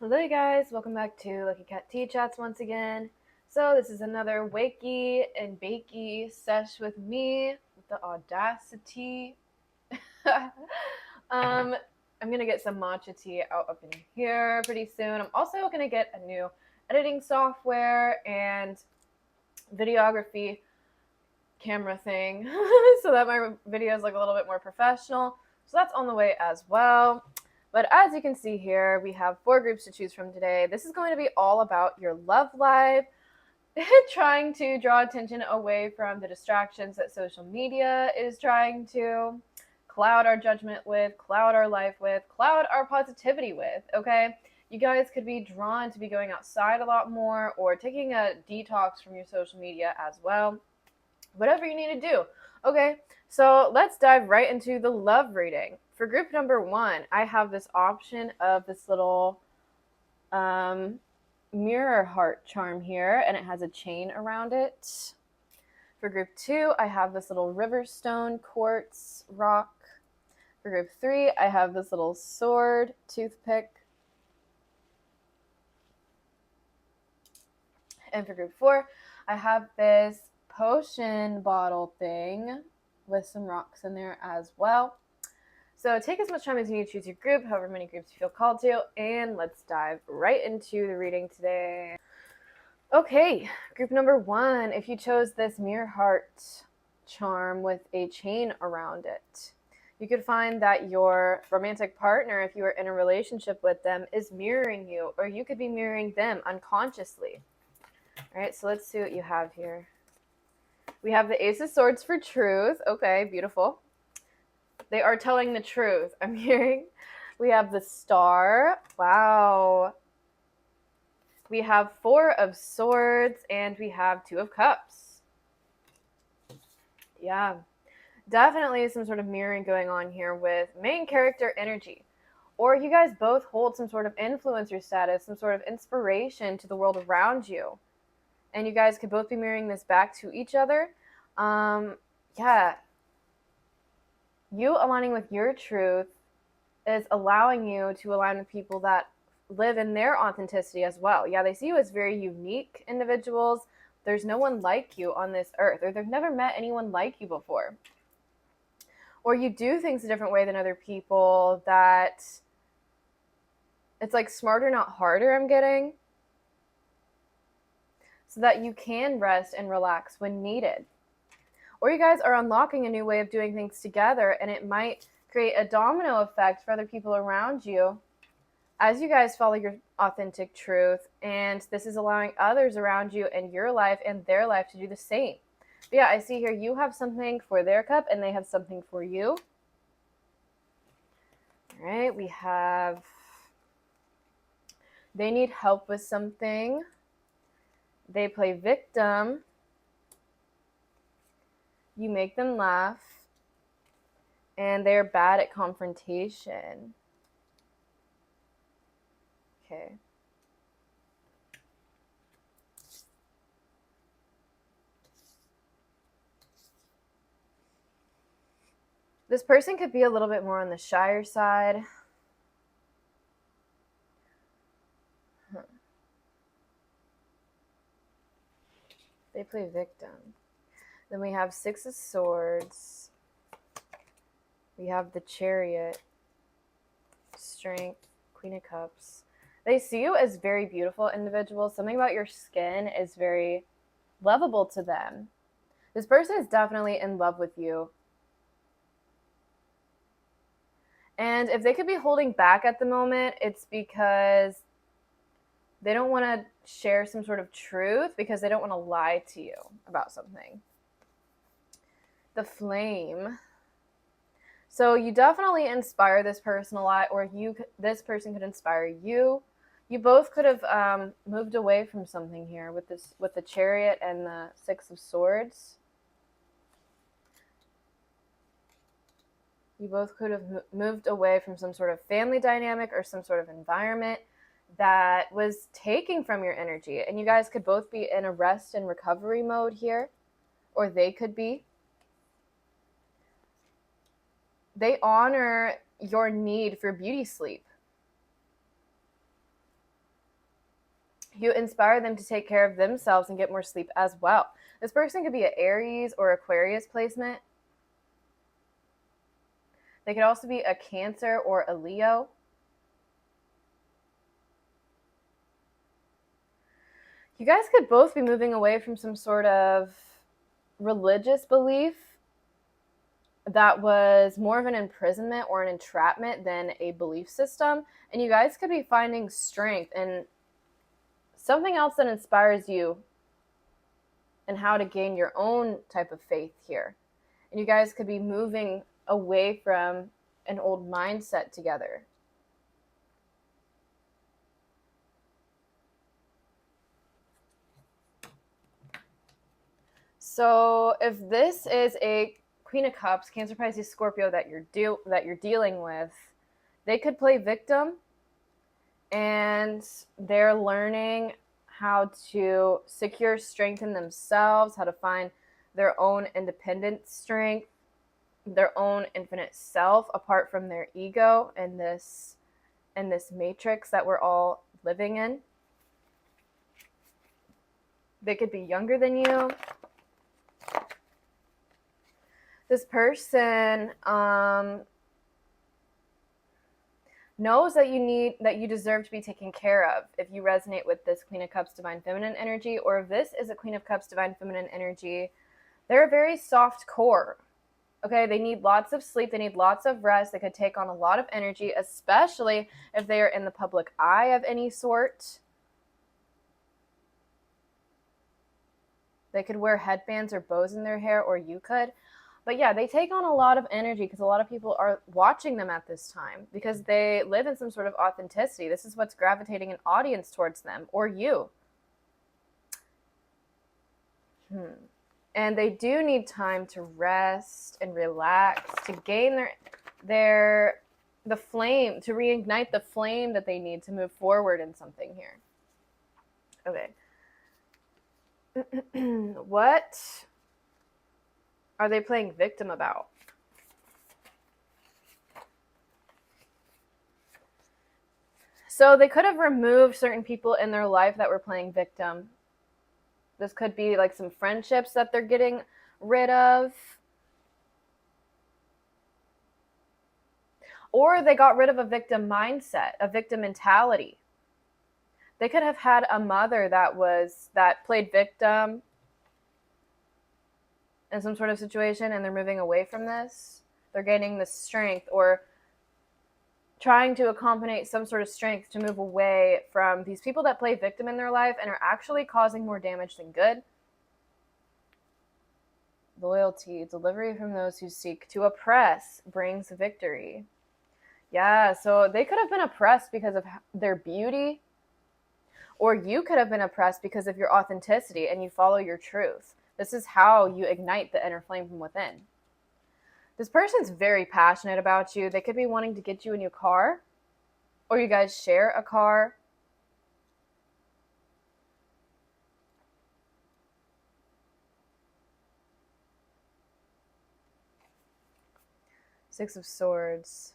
Hello you guys, welcome back to Lucky Cat Tea Chats once again. So this is another wakey and bakey sesh with me with the audacity. I'm gonna get some matcha tea out up in here pretty soon. I'm also gonna get a new editing software and videography camera thing so that my videos look a little bit more professional. So that's on the way as well. But as you can see here, we have 4 groups to choose from today. This is going to be all about your love life, trying to draw attention away from the distractions that social media is trying to cloud our judgment with, cloud our life with, cloud our positivity with, okay? You guys could be drawn to be going outside a lot more or taking a detox from your social media as well. Whatever you need to do. Okay, so let's dive right into the love reading. For group number 1, I have this option of this little mirror heart charm here, and it has a chain around it. For group 2, I have this little riverstone quartz rock. For group 3, I have this little sword toothpick. And for group 4, I have this potion bottle thing with some rocks in there as well. So take as much time as you need to choose your group, however many groups you feel called to, and let's dive right into the reading today. Okay, group number 1, if you chose this mirror heart charm with a chain around it, you could find that your romantic partner, if you are in a relationship with them, is mirroring you, or you could be mirroring them unconsciously. All right, so let's see what you have here. We have the Ace of Swords for truth. Okay, beautiful. They are telling the truth, I'm hearing. We have the Star. Wow. We have 4 of Swords, and we have 2 of Cups. Yeah, definitely some sort of mirroring going on here with main character energy. Or you guys both hold some sort of influencer status, some sort of inspiration to the world around you. And you guys could both be mirroring this back to each other. Yeah. You aligning with your truth is allowing you to align with people that live in their authenticity as well. Yeah, they see you as very unique individuals. There's no one like you on this earth, or they've never met anyone like you before. Or you do things a different way than other people, that it's like smarter, not harder, I'm getting. So that you can rest and relax when needed. Or you guys are unlocking a new way of doing things together, and it might create a domino effect for other people around you as you guys follow your authentic truth, and this is allowing others around you in your life and their life to do the same. But yeah, I see here you have something for their cup and they have something for you. All right, we have they need help with something. They play victim. You make them laugh. And they're bad at confrontation. Okay. This person could be a little bit more on the shyer side. They play victim. Then we have 6 of Swords. We have the Chariot, Strength, Queen of Cups. They see you as very beautiful individuals. Something about your skin is very lovable to them. This person is definitely in love with you. And if they could be holding back at the moment, it's because they don't want to share some sort of truth, because they don't want to lie to you about something. The Flame. So you definitely inspire this person a lot, or this person could inspire you. You both could have moved away from something here with the Chariot and the 6 of Swords. You both could have moved away from some sort of family dynamic or some sort of environment that was taking from your energy. And you guys could both be in a rest and recovery mode here, or they could be. They honor your need for beauty sleep. You inspire them to take care of themselves and get more sleep as well. This person could be an Aries or Aquarius placement. They could also be a Cancer or a Leo. You guys could both be moving away from some sort of religious belief that was more of an imprisonment or an entrapment than a belief system. And you guys could be finding strength in something else that inspires you and how to gain your own type of faith here. And you guys could be moving away from an old mindset together. So if this is a Queen of Cups, Cancer, Pisces, Scorpio that you're dealing with, they could play victim, and they're learning how to secure strength in themselves, how to find their own independent strength, their own infinite self apart from their ego and this matrix that we're all living in. They could be younger than you. This person knows that you deserve to be taken care of if you resonate with this Queen of Cups Divine Feminine energy, or if this is a Queen of Cups Divine Feminine energy. They're a very soft core. Okay, they need lots of sleep, they need lots of rest, they could take on a lot of energy, especially if they are in the public eye of any sort. They could wear headbands or bows in their hair, or you could. But yeah, they take on a lot of energy because a lot of people are watching them at this time because they live in some sort of authenticity. This is what's gravitating an audience towards them, or you. And they do need time to rest and relax to gain the flame, to reignite the flame that they need to move forward in something here. Okay. What are they playing victim about? So they could have removed certain people in their life that were playing victim. This could be like some friendships that they're getting rid of. Or they got rid of a victim mindset, a victim mentality. They could have had a mother that played victim in some sort of situation, and they're moving away from this. They're gaining the strength, or trying to accommodate some sort of strength to move away from these people that play victim in their life and are actually causing more damage than good. Loyalty, delivery from those who seek to oppress brings victory. Yeah, so they could have been oppressed because of their beauty, or you could have been oppressed because of your authenticity and you follow your truth. This is how you ignite the inner flame from within. This person's very passionate about you. They could be wanting to get you a new car, or you guys share a car. Six of Swords.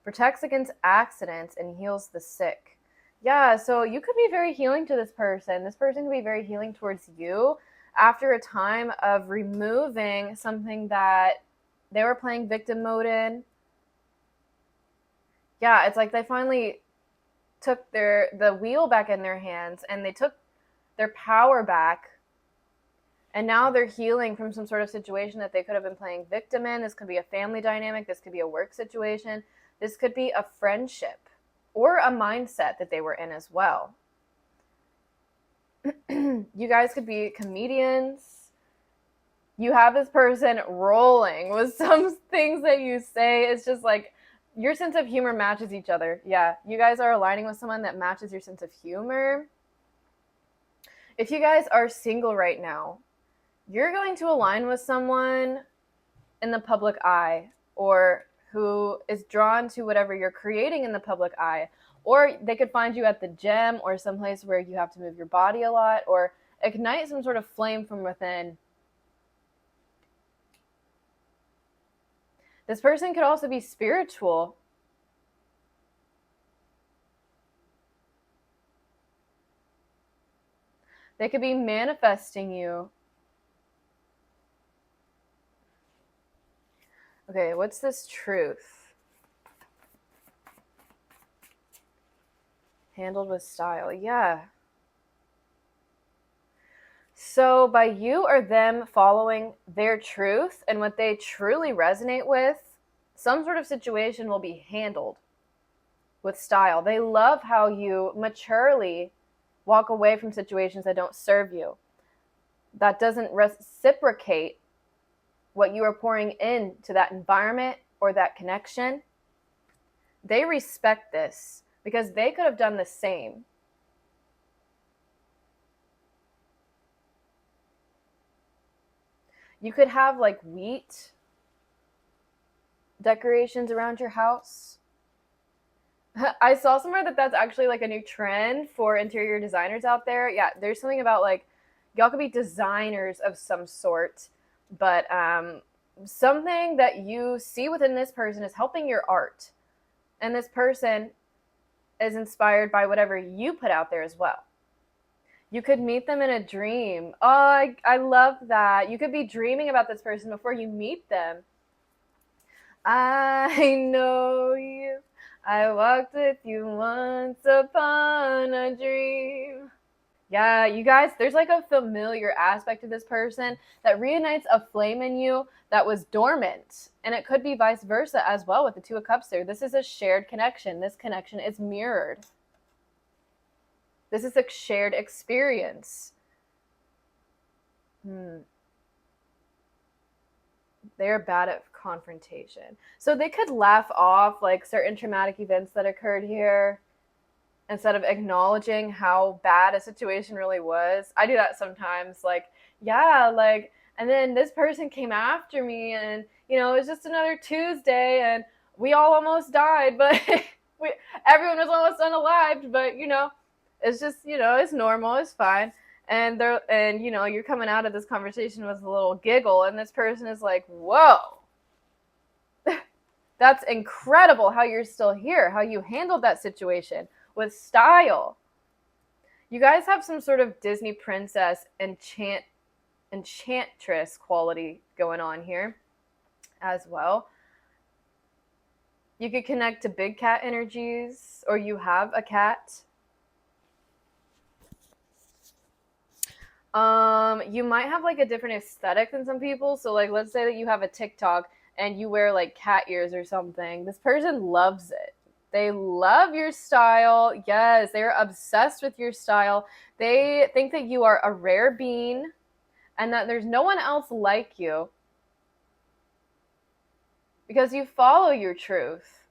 Protects against accidents and heals the sick. Yeah, so you could be very healing to this person. This person could be very healing towards you after a time of removing something that they were playing victim mode in. Yeah, it's like they finally took the wheel back in their hands, and they took their power back, and now they're healing from some sort of situation that they could have been playing victim in. This could be a family dynamic. This could be a work situation. This could be a friendship or a mindset that they were in as well. You guys could be comedians. You have this person rolling with some things that you say. It's just like your sense of humor matches each other. Yeah, you guys are aligning with someone that matches your sense of humor. If you guys are single right now, you're going to align with someone in the public eye, or who is drawn to whatever you're creating in the public eye. Or they could find you at the gym, or someplace where you have to move your body a lot, or ignite some sort of flame from within. This person could also be spiritual. They could be manifesting you. Okay, what's this truth? Handled with style. Yeah. So by you or them following their truth and what they truly resonate with, some sort of situation will be handled with style. They love how you maturely walk away from situations that don't serve you, that doesn't reciprocate what you are pouring into that environment or that connection. They respect this because they could have done the same. You could have like wheat decorations around your house. I saw somewhere that that's actually like a new trend for interior designers out there. Yeah, there's something about like y'all could be designers of some sort, but something that you see within this person is helping your art. And this person is inspired by whatever you put out there as well. You could meet them in a dream. Oh, I love that. You could be dreaming about this person before you meet them. I know you. I walked with you once upon a dream. Yeah, you guys, there's like a familiar aspect of this person that reunites a flame in you that was dormant. And it could be vice versa as well with the Two of Cups there. This is a shared connection. This connection is mirrored. This is a shared experience. They're bad at confrontation. So they could laugh off like certain traumatic events that occurred here instead of acknowledging how bad a situation really was. I do that sometimes. Like, yeah, like, and then this person came after me and, you know, it was just another Tuesday and we all almost died, but everyone was almost unalived, but, you know, it's just, you know, it's normal, it's fine. And you know, you're coming out of this conversation with a little giggle and this person is like, whoa, that's incredible how you're still here, how you handled that situation with style. You guys have some sort of Disney princess enchantress quality going on here as well. You could connect to big cat energies, or you have a cat. You might have like a different aesthetic than some people. So like, let's say that you have a TikTok and you wear like cat ears or something. This person loves it. They love your style. Yes, they're obsessed with your style. They think that you are a rare being and that there's no one else like you because you follow your truth.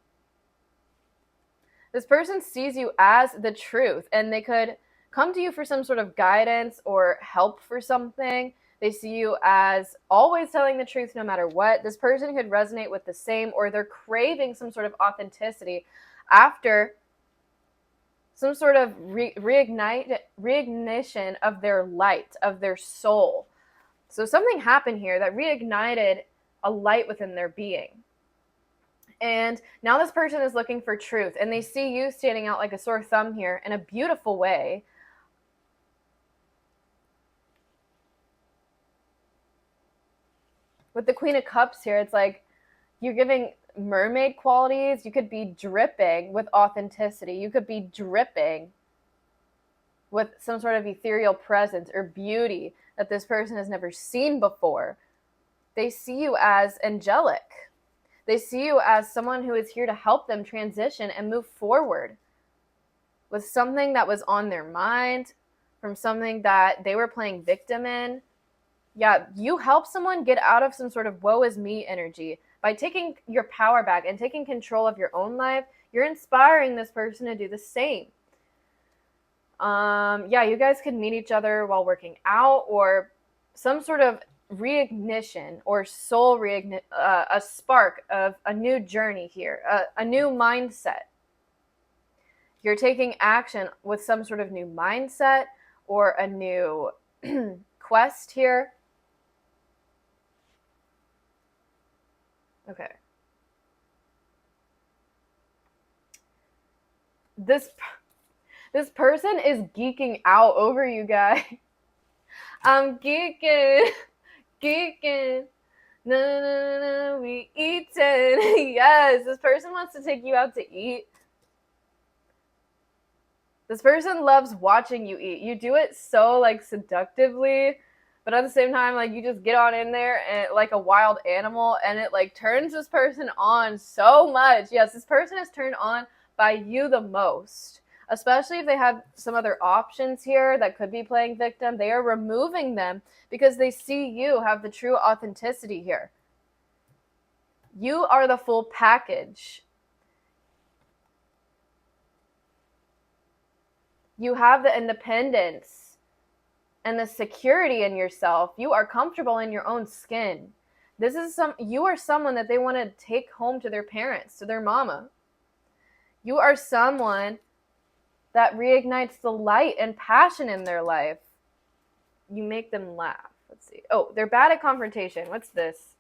This person sees you as the truth and they could come to you for some sort of guidance or help for something. They see you as always telling the truth no matter what. This person could resonate with the same, or they're craving some sort of authenticity after some sort of reignition of their light, of their soul. So something happened here that reignited a light within their being. And now this person is looking for truth, and they see you standing out like a sore thumb here in a beautiful way. With the Queen of Cups here, it's like you're giving mermaid qualities. You could be dripping with authenticity. You could be dripping with some sort of ethereal presence or beauty that this person has never seen before. They see you as angelic. They see you as someone who is here to help them transition and move forward with something that was on their mind, from something that they were playing victim in. Yeah, you help someone get out of some sort of woe is me energy by taking your power back and taking control of your own life. You're inspiring this person to do the same. Yeah, you guys could meet each other while working out, or some sort of reignition or soul a spark of a new journey here, a new mindset. You're taking action with some sort of new mindset or a new quest here. Okay. This person is geeking out over you guys. I'm geeking, geeking. No, no, no, no, we eating. Yes, this person wants to take you out to eat. This person loves watching you eat. You do it so like seductively, but at the same time, like you just get on in there and like a wild animal, and it like turns this person on so much. Yes, this person is turned on by you the most, especially if they have some other options here that could be playing victim. They are removing them because they see you have the true authenticity here. You are the full package. You have the independence and the security in yourself. You are comfortable in your own skin. You are someone that they want to take home to their parents, to their mama. You are someone that reignites the light and passion in their life. You make them laugh. Let's see. Oh, they're bad at confrontation. What's this?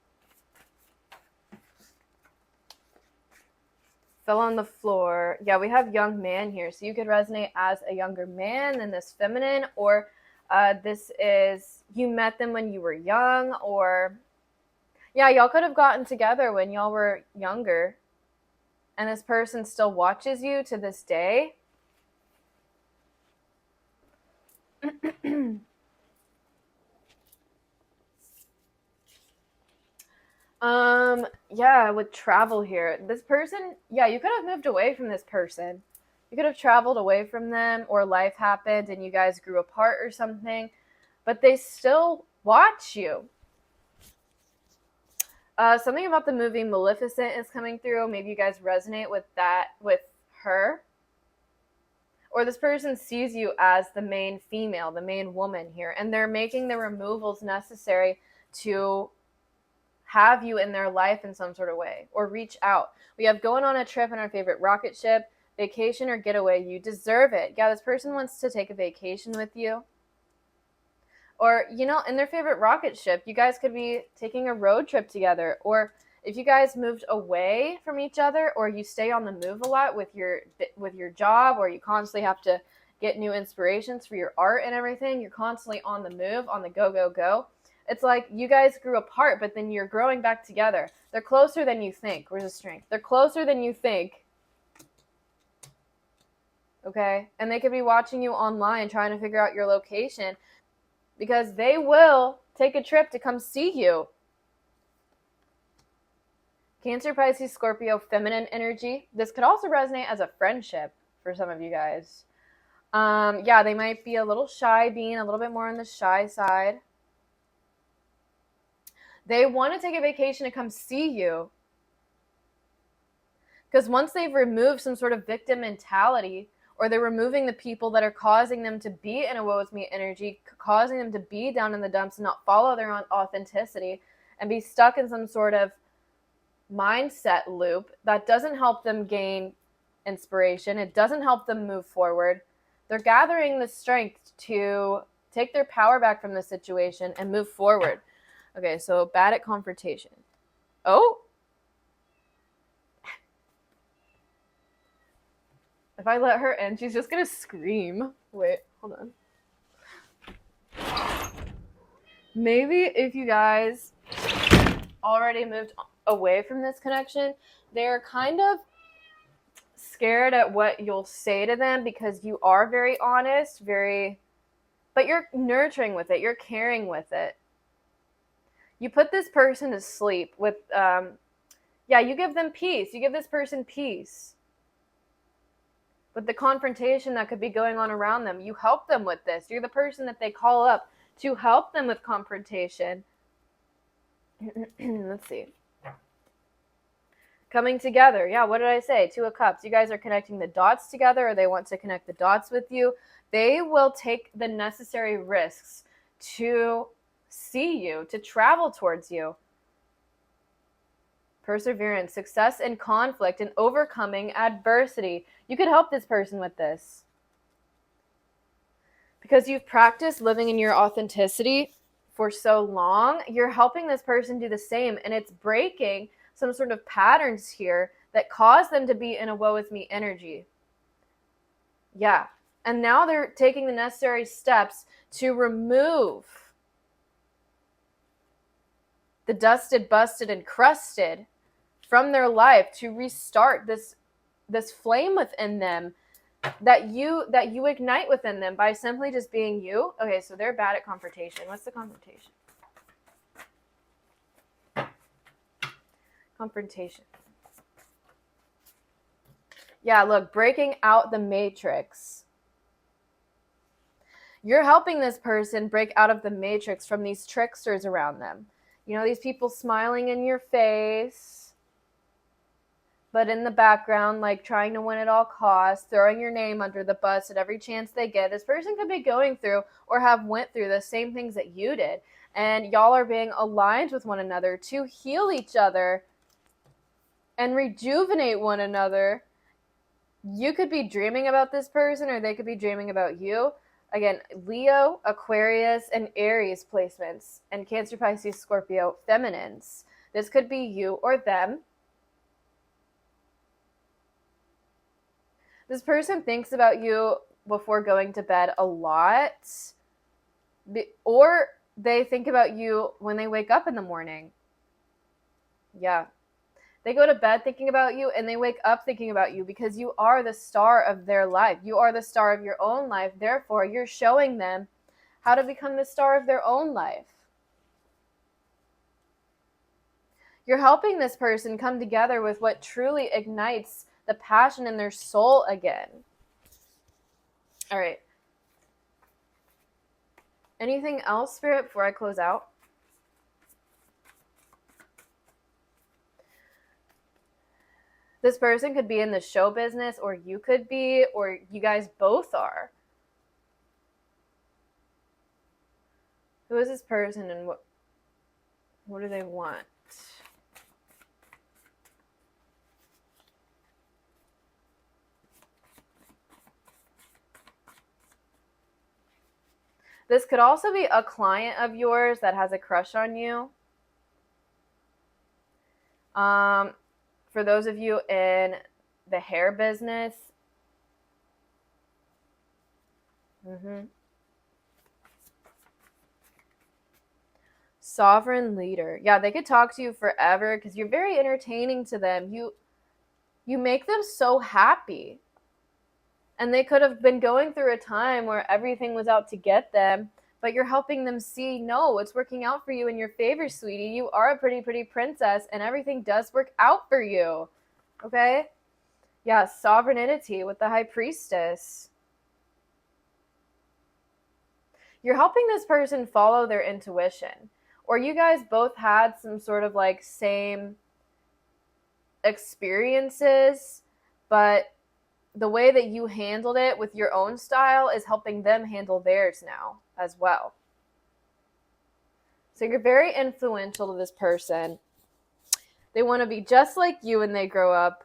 Fell on the floor. Yeah, we have young man here. So you could resonate as a younger man than this feminine, or this is you met them when you were young, or yeah, y'all could have gotten together when y'all were younger, and this person still watches you to this day. Yeah, with travel here, this person, yeah, you could have moved away from this person. You could have traveled away from them, or life happened and you guys grew apart or something, but they still watch you. Something about the movie Maleficent is coming through. Maybe you guys resonate with that, with her. Or this person sees you as the main female, the main woman here, and they're making the removals necessary to have you in their life in some sort of way, or reach out. We have going on a trip in our favorite rocket ship, vacation or getaway. You deserve it. Yeah, this person wants to take a vacation with you. Or, you know, in their favorite rocket ship, you guys could be taking a road trip together. Or if you guys moved away from each other, or you stay on the move a lot with your job, or you constantly have to get new inspirations for your art and everything, you're constantly on the move, on the go, go, go. It's like you guys grew apart, but then you're growing back together. They're closer than you think. Where's the strength? They're closer than you think. Okay? And they could be watching you online trying to figure out your location, because they will take a trip to come see you. Cancer, Pisces, Scorpio, feminine energy. This could also resonate as a friendship for some of you guys. Yeah, they might be a little shy, being a little bit more on the shy side. They want to take a vacation to come see you. Because once they've removed some sort of victim mentality, or they're removing the people that are causing them to be in a woe is me energy, causing them to be down in the dumps and not follow their own authenticity and be stuck in some sort of mindset loop that doesn't help them gain inspiration. It doesn't help them move forward. They're gathering the strength to take their power back from the situation and move forward. Okay, so bad at confrontation. Oh, if I let her in, she's just gonna scream. Wait, hold on. Maybe if you guys already moved away from this connection, they're kind of scared at what you'll say to them, because you are very honest, but you're nurturing with it, you're caring with it. You put this person to sleep with, you give them peace. You give this person peace. With the confrontation that could be going on around them, you help them with this. You're the person that they call up to help them with confrontation. Let's see. Coming together. Yeah, what did I say? Two of Cups. You guys are connecting the dots together, or they want to connect the dots with you. They will take the necessary risks to see you, to travel towards you. Perseverance, success in conflict, and overcoming adversity. You could help this person with this. Because you've practiced living in your authenticity for so long, you're helping this person do the same, and it's breaking some sort of patterns here that cause them to be in a woe is me energy. Yeah. And now they're taking the necessary steps to remove the dusted, busted, and crusted from their life to restart this flame within them that you ignite within them by simply just being you. Okay, so they're bad at confrontation. What's the confrontation? Confrontation. Yeah, look, breaking out the matrix. You're helping this person break out of the matrix from these tricksters around them. You know, these people smiling in your face, but in the background, like trying to win at all costs, throwing your name under the bus at every chance they get. This person could be going through or have went through the same things that you did. And y'all are being aligned with one another to heal each other and rejuvenate one another. You could be dreaming about this person or they could be dreaming about you. Again, Leo, Aquarius, and Aries placements, and Cancer, Pisces, Scorpio, feminines. This could be you or them. This person thinks about you before going to bed a lot, or they think about you when they wake up in the morning. Yeah. They go to bed thinking about you and they wake up thinking about you because you are the star of their life. You are the star of your own life. Therefore, you're showing them how to become the star of their own life. You're helping this person come together with what truly ignites the passion in their soul again. All right. Anything else, Spirit, before I close out? This person could be in the show business, or you could be, or you guys both are. Who is this person and what do they want? This could also be a client of yours that has a crush on you. For those of you in the hair business, sovereign leader. Yeah, they could talk to you forever because you're very entertaining to them. You make them so happy. And they could have been going through a time where everything was out to get them, but you're helping them see, no, it's working out for you in your favor, sweetie. You are a pretty, pretty princess, and everything does work out for you. Okay? Yeah, sovereignty with the High Priestess. You're helping this person follow their intuition. Or you guys both had some sort of like same experiences, but the way that you handled it with your own style is helping them handle theirs now as well. So you're very influential to this person. They want to be just like you when they grow up.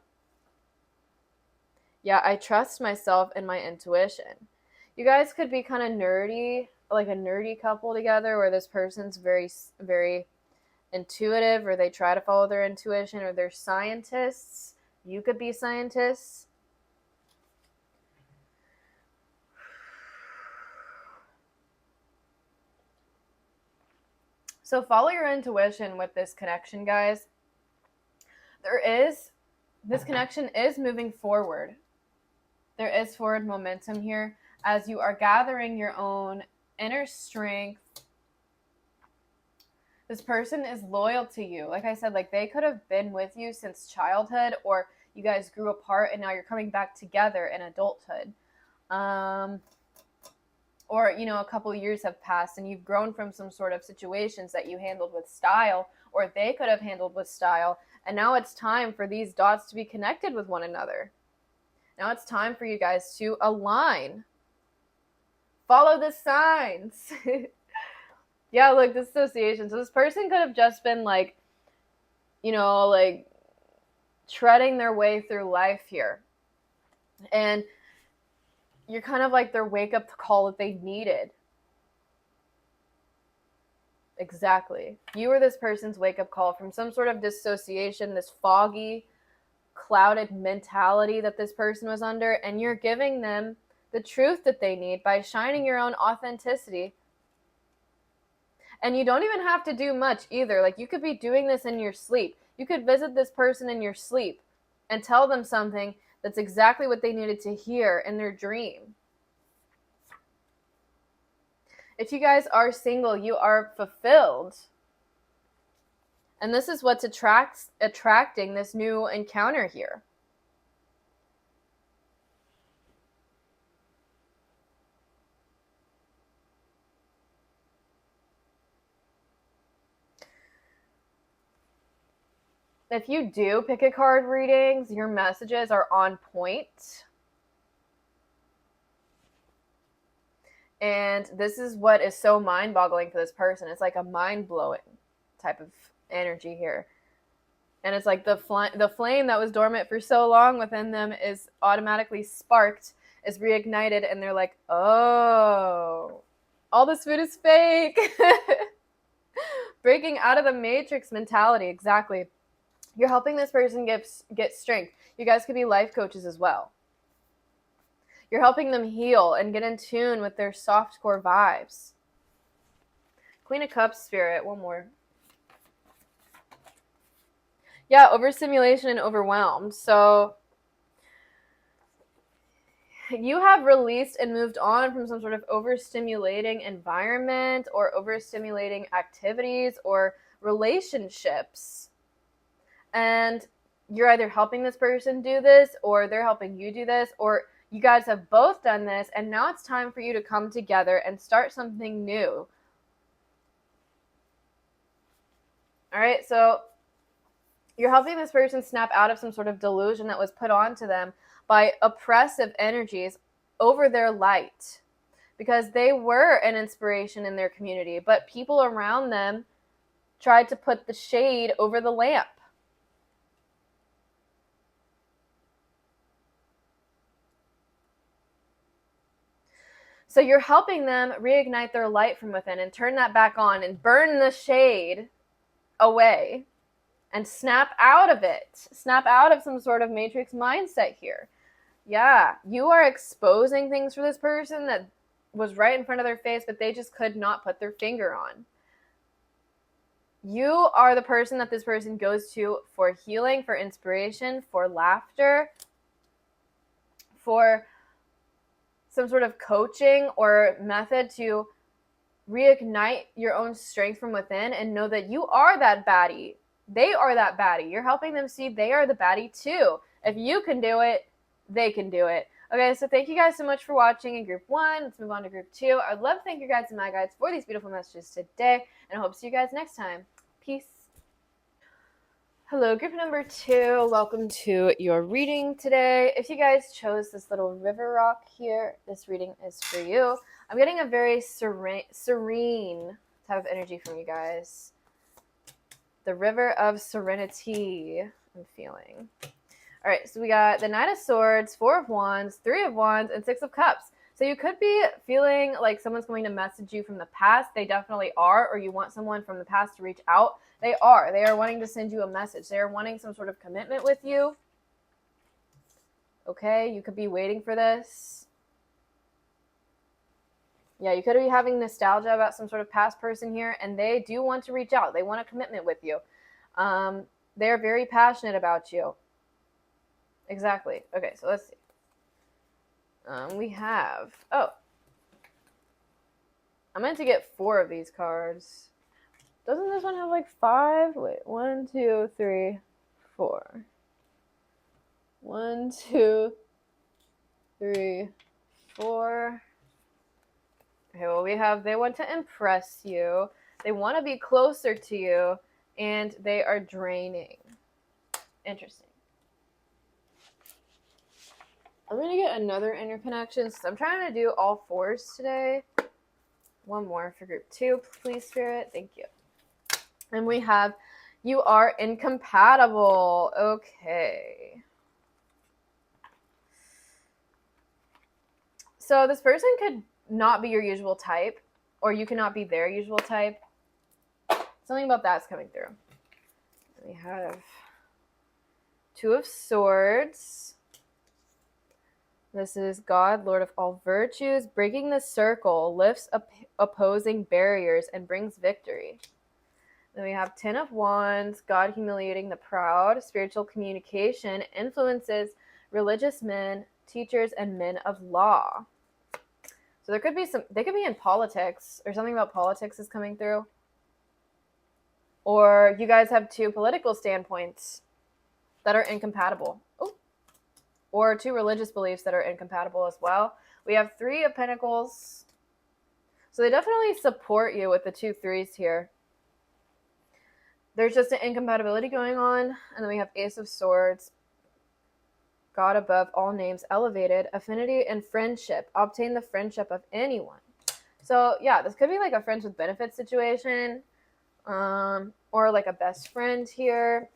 Yeah, I trust myself and my intuition. You guys could be kind of nerdy, like a nerdy couple together where this person's very, very intuitive, or they try to follow their intuition, or they're scientists. You could be scientists. So follow your intuition with this connection, guys. This connection is moving forward. There is forward momentum here as you are gathering your own inner strength. This person is loyal to you. Like I said, like they could have been with you since childhood, or you guys grew apart and now you're coming back together in adulthood. Or, you know, a couple of years have passed and you've grown from some sort of situations that you handled with style, or they could have handled with style. And now it's time for these dots to be connected with one another. Now it's time for you guys to align. Follow the signs. Yeah, look, dissociation. So this person could have just been like, you know, like treading their way through life here. And you're kind of like their wake-up call that they needed. Exactly. You were this person's wake-up call from some sort of dissociation, this foggy, clouded mentality that this person was under, and you're giving them the truth that they need by shining your own authenticity. And you don't even have to do much either. Like, you could be doing this in your sleep. You could visit this person in your sleep and tell them something that's exactly what they needed to hear in their dream. If you guys are single, you are fulfilled. And this is what's attracting this new encounter here. If you do pick a card readings, your messages are on point. And this is what is so mind-boggling for this person. It's like a mind-blowing type of energy here. And it's like the flame that was dormant for so long within them is automatically sparked, is reignited, and they're like, oh, all this food is fake. Breaking out of the matrix mentality, exactly. You're helping this person get strength. You guys could be life coaches as well. You're helping them heal and get in tune with their soft core vibes. Queen of Cups, Spirit, one more. Yeah, overstimulation and overwhelmed. So you have released and moved on from some sort of overstimulating environment or overstimulating activities or relationships. And you're either helping this person do this, or they're helping you do this, or you guys have both done this, and now it's time for you to come together and start something new. All right, so you're helping this person snap out of some sort of delusion that was put onto them by oppressive energies over their light, because they were an inspiration in their community, but people around them tried to put the shade over the lamp. So you're helping them reignite their light from within and turn that back on and burn the shade away and snap out of it. Snap out of some sort of matrix mindset here. Yeah, you are exposing things for this person that was right in front of their face, but they just could not put their finger on. You are the person that this person goes to for healing, for inspiration, for laughter, for some sort of coaching or method to reignite your own strength from within and know that you are that baddie. They are that baddie. You're helping them see they are the baddie too. If you can do it, they can do it. Okay, so thank you guys so much for watching in group 1. Let's move on to group 2. I'd love to thank your guides and my guides for these beautiful messages today, and I hope to see you guys next time. Peace. Hello, group number 2. Welcome to your reading today. If you guys chose this little river rock here, this reading is for you. I'm getting a very serene type of energy from you guys. The river of serenity I'm feeling. All right, so we got the Knight of Swords, 4 of Wands, 3 of Wands, and 6 of Cups. So you could be feeling like someone's going to message you from the past. They definitely are. Or you want someone from the past to reach out. They are. They are wanting to send you a message. They are wanting some sort of commitment with you. Okay, you could be waiting for this. Yeah, you could be having nostalgia about some sort of past person here, and they do want to reach out. They want a commitment with you. They're very passionate about you. Exactly. Okay, so let's see. We have... Oh. I meant to get 4 of these cards. Doesn't this one have like 5? Wait, 1, 2, 3, 4. 1, 2, 3, 4. Okay, well, we have they want to impress you. They want to be closer to you. And they are draining. Interesting. I'm going to get another interconnection. So I'm trying to do all 4s today. One more for group 2, please, Spirit. Thank you. And we have, you are incompatible. Okay. So this person could not be your usual type, or you cannot be their usual type. Something about that's coming through. We have 2 of Swords. This is God, Lord of all virtues, breaking the circle, lifts opposing barriers, and brings victory. Then we have Ten of Wands, God humiliating the proud, spiritual communication, influences religious men, teachers, and men of law. So there could be they could be in politics, or something about politics is coming through. Or you guys have two political standpoints that are incompatible. Oh. Or two religious beliefs that are incompatible as well. We have Three of Pentacles. So they definitely support you with the 2 3s here. There's just an incompatibility going on. And then we have Ace of Swords. God above all names elevated. Affinity and friendship. Obtain the friendship of anyone. So yeah, this could be like a friends with benefits situation. Or like a best friend here.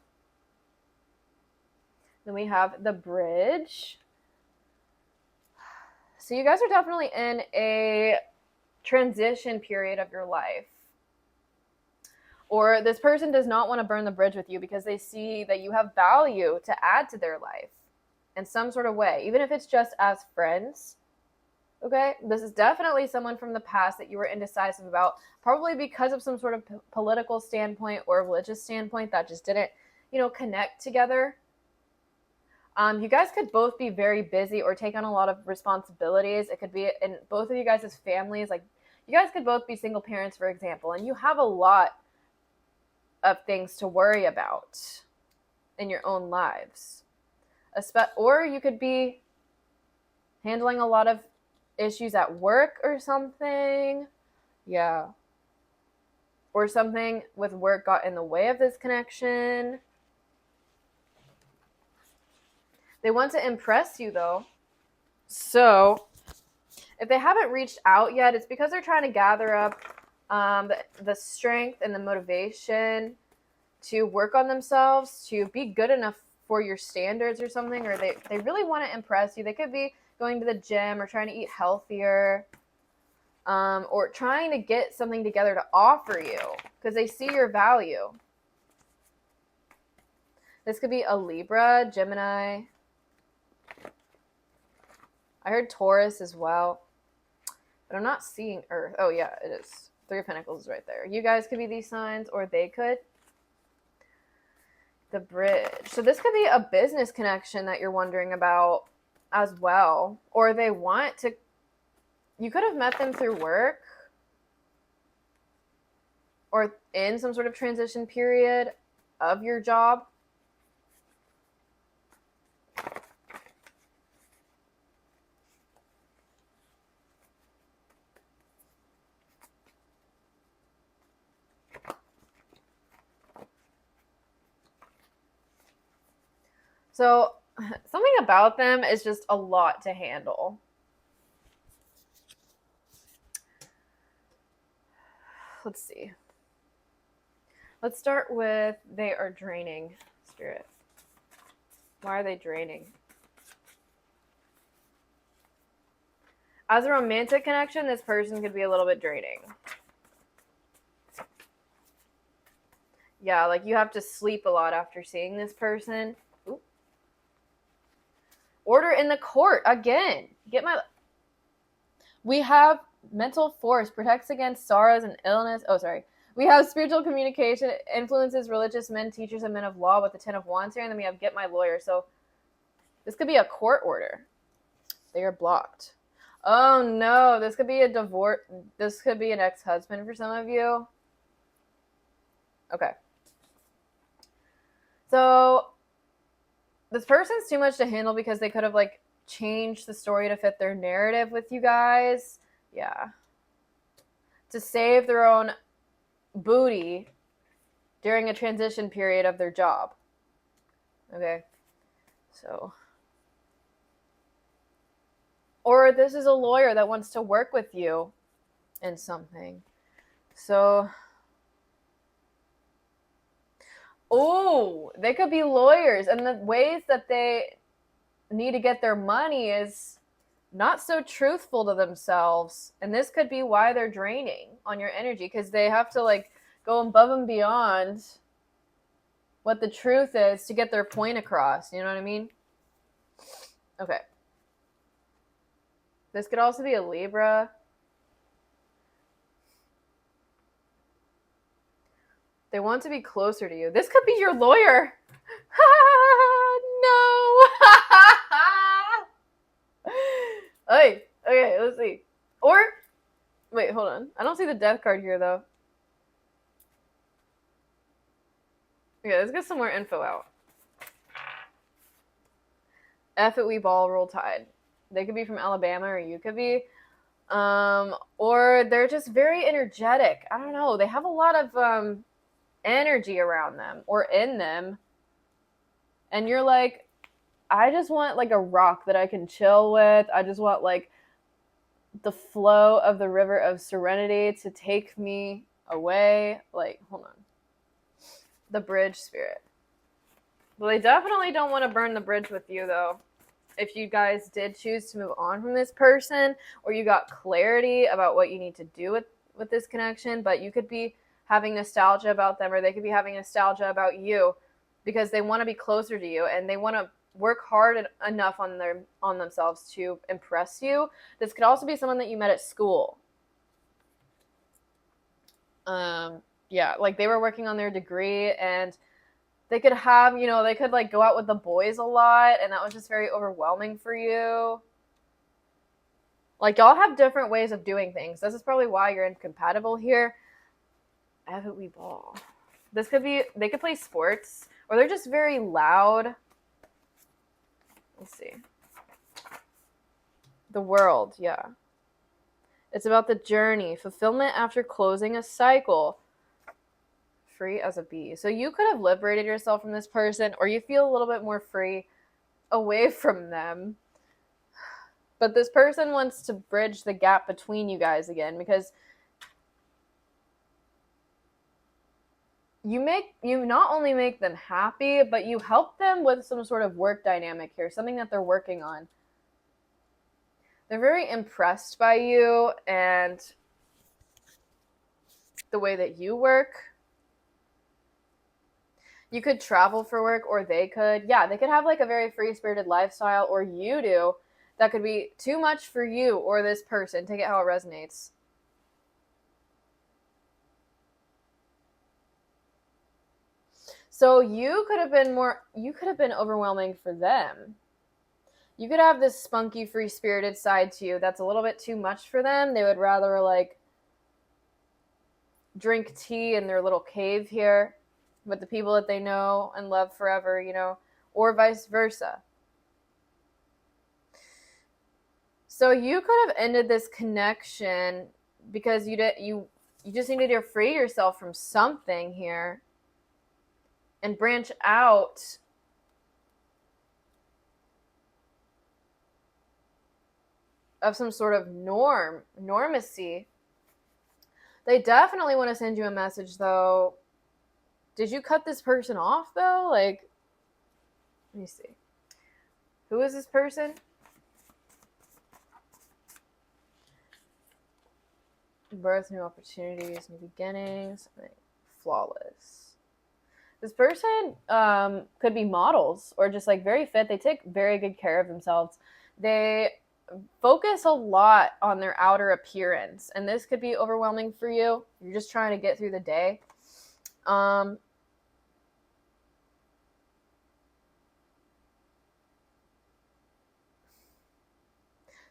Then we have the Bridge. So you guys are definitely in a transition period of your life. Or this person does not want to burn the bridge with you because they see that you have value to add to their life in some sort of way, even if it's just as friends. Okay? This is definitely someone from the past that you were indecisive about, probably because of some sort of political standpoint or religious standpoint that just didn't, connect together. You guys could both be very busy or take on a lot of responsibilities. It could be in both of you guys' families. Like, you guys could both be single parents, for example, and you have a lot of things to worry about in your own lives. Or you could be handling a lot of issues at work or something. Yeah. Or something with work got in the way of this connection. They want to impress you, though. So, if they haven't reached out yet, it's because they're trying to gather up the strength and the motivation to work on themselves, to be good enough for your standards or something, or they really want to impress you. They could be going to the gym or trying to eat healthier, or trying to get something together to offer you because they see your value. This could be a Libra, Gemini. I heard Taurus as well, but I'm not seeing Earth. Oh yeah, it is. Three of Pentacles is right there. You guys could be these signs, or they could. The Bridge. So this could be a business connection that you're wondering about as well. Or they want to... You could have met them through work. Or in some sort of transition period of your job. So something about them is just a lot to handle. Let's see. Let's start with they are draining, Spirit. Why are they draining? As a romantic connection, this person could be a little bit draining. Yeah, like you have to sleep a lot after seeing this person. Ooh. Order in the court again. We have mental force, protects against sorrows and illness. Oh, sorry. We have spiritual communication, influences religious men, teachers, and men of law with the Ten of Wands here. And then we have get my lawyer. So this could be a court order. They are blocked. Oh, no. This could be a divorce. This could be an ex-husband for some of you. Okay. So this person's too much to handle because they could have like changed the story to fit their narrative with you guys. Yeah. To save their own booty during a transition period of their job. Okay. So. Or this is a lawyer that wants to work with you in something. So. Oh, they could be lawyers. And the ways that they need to get their money is not so truthful to themselves. And this could be why they're draining on your energy, because they have to like go above and beyond what the truth is to get their point across. You know what I mean? Okay. This could also be a Libra. They want to be closer to you. This could be your lawyer. No. Okay, let's see. Or, wait, hold on. I don't see the death card here, though. Okay, let's get some more info out. F it, we ball, roll tide. They could be from Alabama, or you could be. Or they're just very energetic. I don't know. They have a lot of energy around them or in them. And you're like, I just want like a rock that I can chill with. I just want like the flow of the river of serenity to take me away. Like, hold on. The bridge spirit. Well, they definitely don't want to burn the bridge with you, though. If you guys did choose to move on from this person, or you got clarity about what you need to do with this connection, but you could be having nostalgia about them, or they could be having nostalgia about you because they want to be closer to you and they want to work hard enough on themselves to impress you. This could also be someone that you met at school. Yeah, like they were working on their degree and they could have, they could like go out with the boys a lot and that was just very overwhelming for you. Like y'all have different ways of doing things. This is probably why you're incompatible here. Haven't we ball? This could be, they could play sports or they're just very loud. Let's see. The world, yeah. It's about the journey, fulfillment after closing a cycle. Free as a bee. So you could have liberated yourself from this person, or you feel a little bit more free away from them. But this person wants to bridge the gap between you guys again, because you not only make them happy, but you help them with some sort of work dynamic here, something that they're working on. They're very impressed by you and the way that you work. You could travel for work, or they could. Yeah, they could have like a very free-spirited lifestyle, or you do. That could be too much for you or this person. Take it how it resonates. So you could have been overwhelming for them. You could have this spunky, free-spirited side to you that's a little bit too much for them. They would rather like drink tea in their little cave here with the people that they know and love forever, or vice versa. So you could have ended this connection because you just needed to free yourself from something here and branch out of some sort of normacy. They definitely want to send you a message, though. Did you cut this person off, though? Like, let me see. Who is this person? Birth, new opportunities, new beginnings, flawless. This person could be models or just like very fit. They take very good care of themselves. They focus a lot on their outer appearance, and this could be overwhelming for you. You're just trying to get through the day.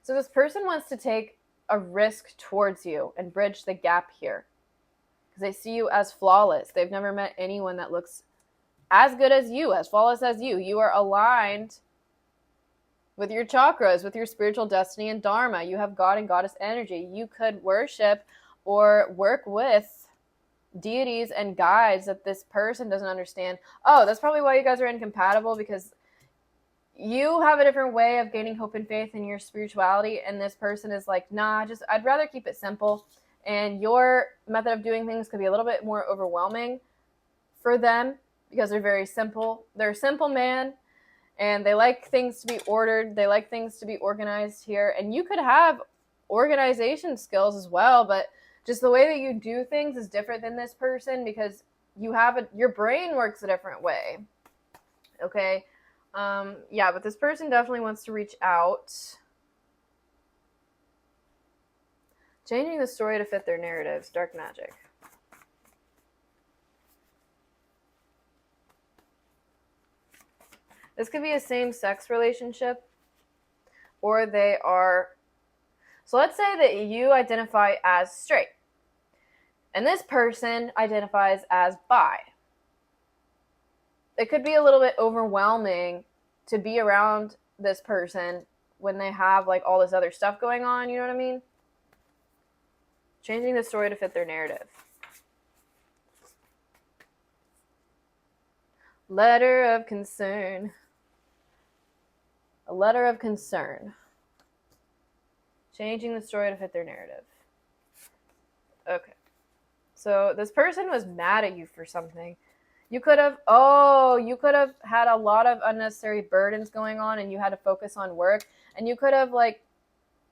So this person wants to take a risk towards you and bridge the gap here because they see you as flawless. They've never met anyone that looks as good as you, as flawless as you. You are aligned with your chakras, with your spiritual destiny and dharma. You have God and goddess energy. You could worship or work with deities and guides that this person doesn't understand. Oh, that's probably why you guys are incompatible, because you have a different way of gaining hope and faith in your spirituality, and this person is like, nah, I'd rather keep it simple. And your method of doing things could be a little bit more overwhelming for them because they're very simple. They're a simple man, and they like things to be ordered. They like things to be organized here. And you could have organization skills as well, but just the way that you do things is different than this person because your brain works a different way. Okay? Yeah, but this person definitely wants to reach out. Changing the story to fit their narratives. Dark magic. This could be a same-sex relationship, or they are... So let's say that you identify as straight, and this person identifies as bi. It could be a little bit overwhelming to be around this person when they have like all this other stuff going on, you know what I mean? Changing the story to fit their narrative. Letter of concern. A letter of concern. Changing the story to fit their narrative. Okay. So this person was mad at you for something. You could have had a lot of unnecessary burdens going on and you had to focus on work. And you could have like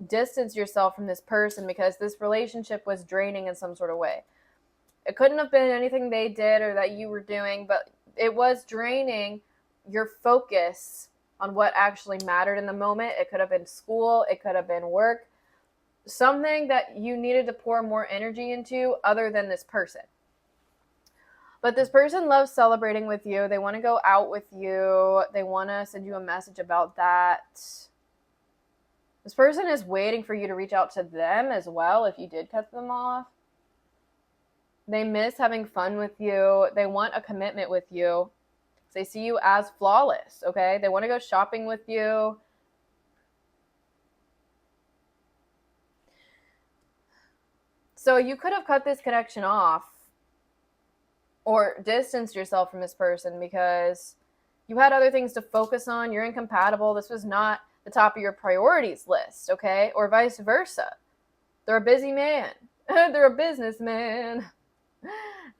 distanced yourself from this person because this relationship was draining in some sort of way. It couldn't have been anything they did or that you were doing, but it was draining your focus on what actually mattered in the moment. It could have been school. It could have been work. Something that you needed to pour more energy into other than this person. But this person loves celebrating with you. They want to go out with you. They want to send you a message about that. This person is waiting for you to reach out to them as well if you did cut them off. They miss having fun with you. They want a commitment with you. They see you as flawless, okay? They want to go shopping with you. So you could have cut this connection off or distanced yourself from this person because you had other things to focus on. You're incompatible. This was not the top of your priorities list, okay? Or vice versa. They're a busy man. They're a businessman.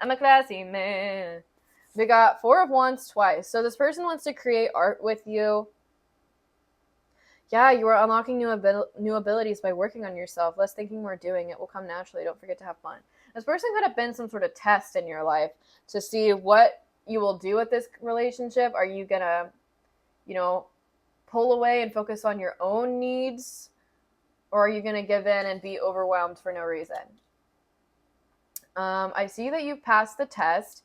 I'm a classy man. We got 4 of Wands twice. So this person wants to create art with you. Yeah, you are unlocking new abilities by working on yourself. Less thinking, more doing. It will come naturally. Don't forget to have fun. This person could have been some sort of test in your life to see what you will do with this relationship. Are you going to, pull away and focus on your own needs? Or are you going to give in and be overwhelmed for no reason? I see that you passed the test.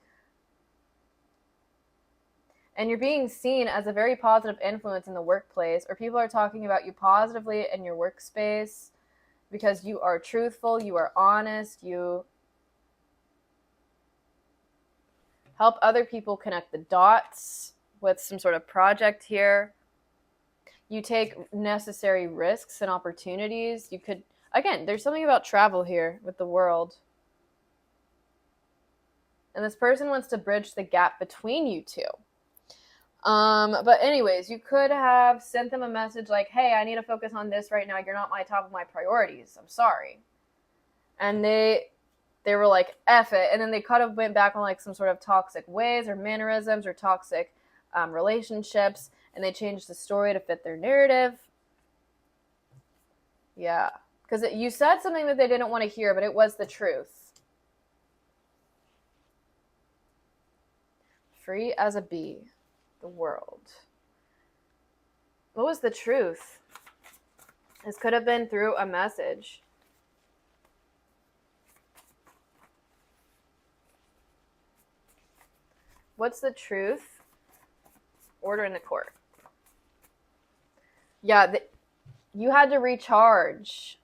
And you're being seen as a very positive influence in the workplace, or people are talking about you positively in your workspace because you are truthful, you are honest, you help other people connect the dots with some sort of project here. You take necessary risks and opportunities. You could, again, there's something about travel here with the world. And this person wants to bridge the gap between you two. But anyways, you could have sent them a message like, hey, I need to focus on this right now. You're not my top of my priorities. I'm sorry. And they were like, F it. And then they kind of went back on like some sort of toxic ways or mannerisms or toxic relationships. And they changed the story to fit their narrative. Yeah. Because you said something that they didn't want to hear, but it was the truth. Free as a bee. The world. What was the truth? This could have been through a message. What's the truth? Order in the court. Yeah, you had to recharge.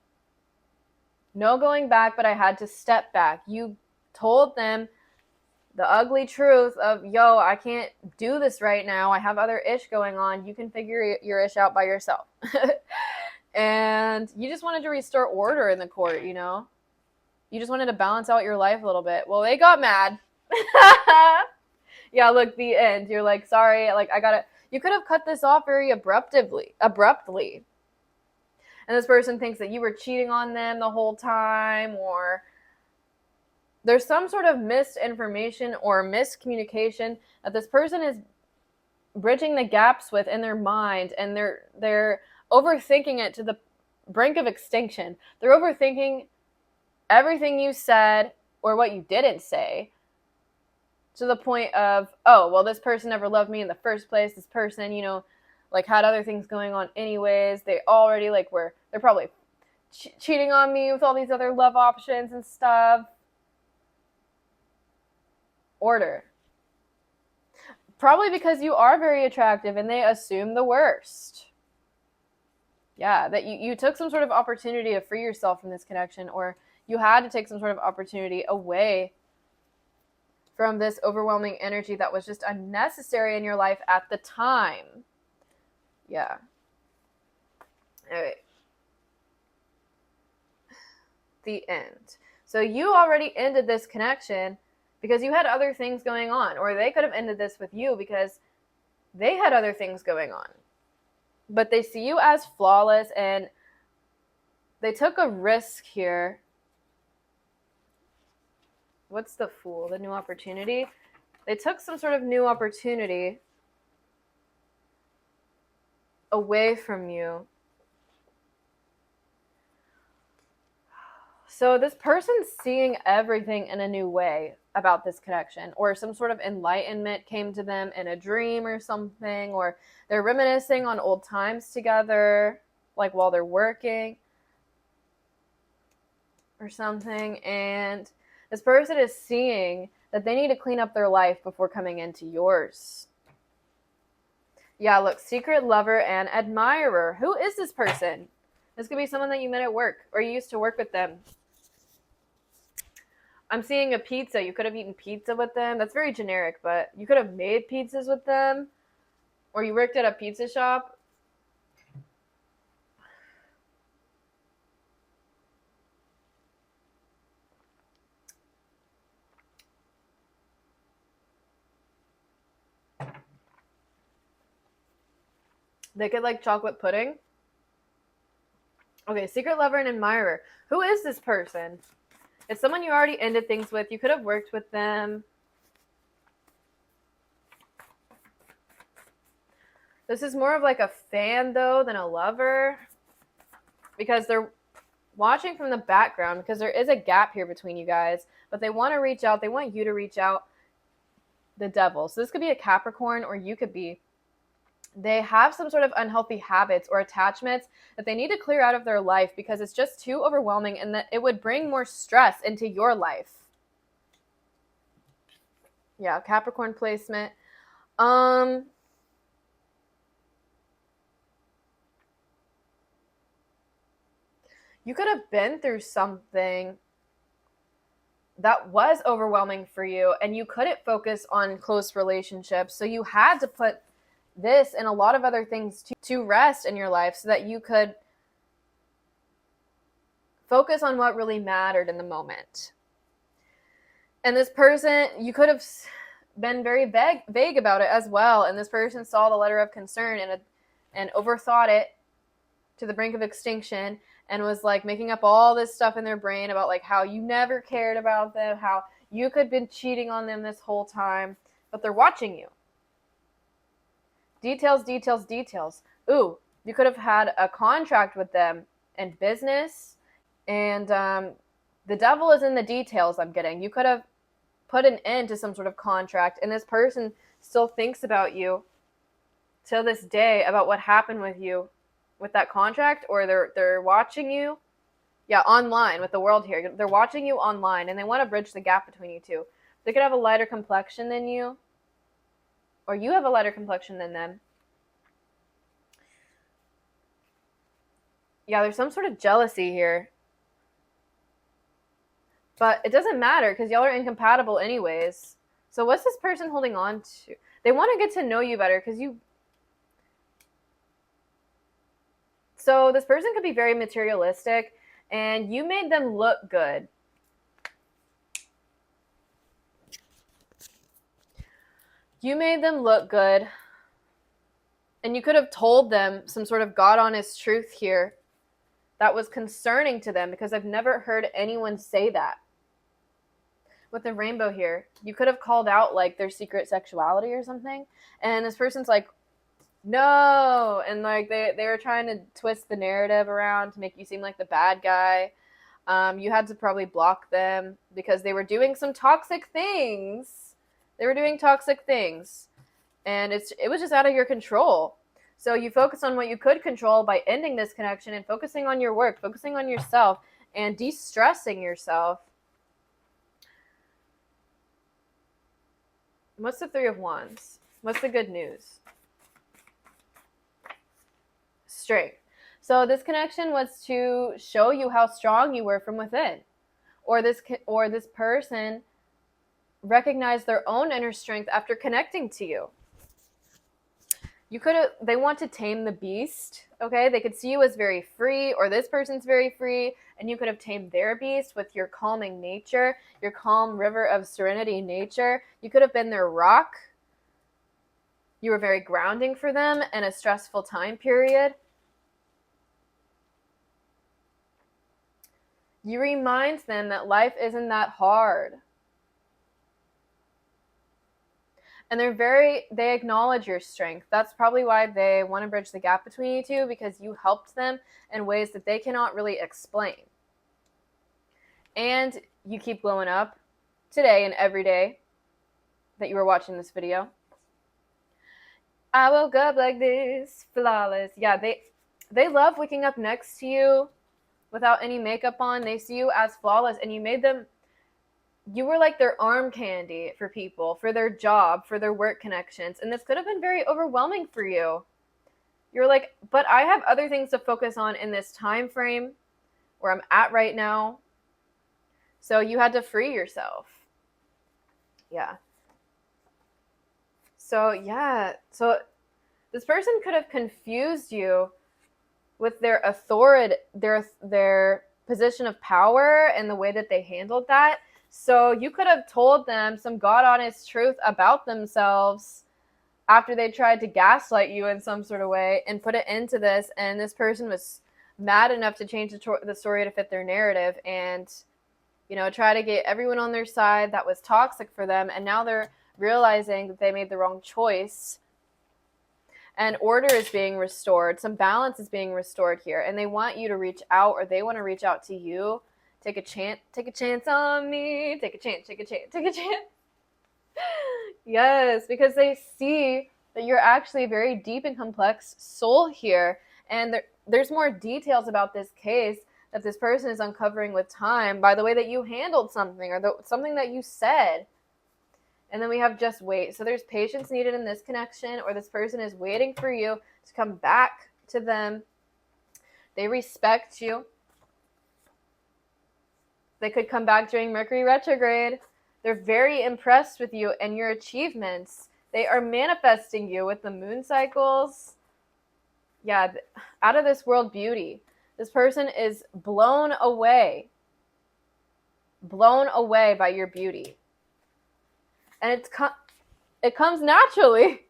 No going back, but I had to step back. You told them the ugly truth of, yo, I can't do this right now. I have other ish going on. You can figure your ish out by yourself. And you just wanted to restore order in the court, You just wanted to balance out your life a little bit. Well, they got mad. Yeah, look, the end. You're like, sorry, like you could have cut this off very abruptly. And this person thinks that you were cheating on them the whole time, or there's some sort of misinformation or miscommunication that this person is bridging the gaps with in their mind, and they're overthinking it to the brink of extinction. They're overthinking everything you said or what you didn't say to the point of, oh, well, this person never loved me in the first place. This person, had other things going on anyways. They already they're probably cheating on me with all these other love options and stuff. Order. Probably because you are very attractive and they assume the worst. Yeah, that you took some sort of opportunity to free yourself from this connection, or you had to take some sort of opportunity away from this overwhelming energy that was just unnecessary in your life at the time. Yeah. All right. The end. So you already ended this connection because you had other things going on, or they could have ended this with you because they had other things going on. But they see you as flawless, and they took a risk here. What's the Fool? The new opportunity? They took some sort of new opportunity away from you. So this person's seeing everything in a new way about this connection, or some sort of enlightenment came to them in a dream or something, or they're reminiscing on old times together, like while they're working or something, and this person is seeing that they need to clean up their life before coming into yours. Yeah, look, secret lover and admirer. Who is this person? This could be someone that you met at work, or you used to work with them. I'm seeing a pizza. You could have eaten pizza with them. That's very generic, but you could have made pizzas with them. Or you worked at a pizza shop. They could like chocolate pudding. Okay, secret lover and admirer. Who is this person? It's someone you already ended things with. You could have worked with them. This is more of like a fan, though, than a lover. Because they're watching from the background, because there is a gap here between you guys. But they want to reach out. They want you to reach out. The Devil. So this could be a Capricorn, or you could be. They have some sort of unhealthy habits or attachments that they need to clear out of their life because it's just too overwhelming, and that it would bring more stress into your life. Yeah, Capricorn placement. You could have been through something that was overwhelming for you, and you couldn't focus on close relationships, so you had to put this and a lot of other things to rest in your life so that you could focus on what really mattered in the moment. And this person, you could have been very vague about it as well, and this person saw the letter of concern and overthought it to the brink of extinction, and was like making up all this stuff in their brain about like how you never cared about them, how you could have been cheating on them this whole time, but they're watching you. Details, details, details. Ooh, you could have had a contract with them in business, and the devil is in the details, I'm getting. You could have put an end to some sort of contract, and this person still thinks about you till this day, about what happened with you with that contract, or they're watching you. Yeah, online with the world here. They're watching you online, and they want to bridge the gap between you two. They could have a lighter complexion than you, or you have a lighter complexion than them. Yeah, there's some sort of jealousy here. But it doesn't matter because y'all are incompatible anyways. So what's this person holding on to? They want to get to know you better because you... So this person could be very materialistic, and you made them look good. You made them look good, and you could have told them some sort of God-honest truth here that was concerning to them, because I've never heard anyone say that. With the rainbow here, you could have called out like their secret sexuality or something, and this person's like, no, and like they were trying to twist the narrative around to make you seem like the bad guy. You had to probably block them because they were doing some toxic things. They were doing toxic things, and it was just out of your control. So you focus on what you could control by ending this connection and focusing on your work, focusing on yourself, and de-stressing yourself. What's the Three of Wands? What's the good news? Strength. So this connection was to show you how strong you were from within. Or this person recognized their own inner strength after connecting to you. They want to tame the beast, okay? They could see you as very free, or this person's very free, and you could have tamed their beast with your calming nature, your calm river of serenity nature. You could have been their rock. You were very grounding for them in a stressful time period. You remind them that life isn't that hard. And they acknowledge your strength. That's probably why they want to bridge the gap between you two, because you helped them in ways that they cannot really explain. And you keep glowing up today and every day that you were watching this video. I woke up like this, flawless. Yeah, they love waking up next to you without any makeup on. They see you as flawless, and you were like their arm candy for people, for their job, for their work connections. And this could have been very overwhelming for you. You're like, but I have other things to focus on in this time frame where I'm at right now. So you had to free yourself. Yeah. So this person could have confused you with their authority, their position of power and the way that they handled that. So you could have told them some God-honest truth about themselves after they tried to gaslight you in some sort of way and put it into this. And this person was mad enough to change the story to fit their narrative and, try to get everyone on their side that was toxic for them. And now they're realizing that they made the wrong choice. And order is being restored. Some balance is being restored here. And they want you to reach out, or they want to reach out to you. Take a chance on me. Take a chance. Yes, because they see that you're actually a very deep and complex soul here. And there's more details about this case that this person is uncovering with time by the way that you handled something, or something that you said. And then we have just wait. So there's patience needed in this connection, or this person is waiting for you to come back to them. They respect you. They could come back during Mercury retrograde. They're very impressed with you and your achievements. They are manifesting you with the moon cycles. Yeah, out of this world beauty. This person is blown away by your beauty. And it comes naturally.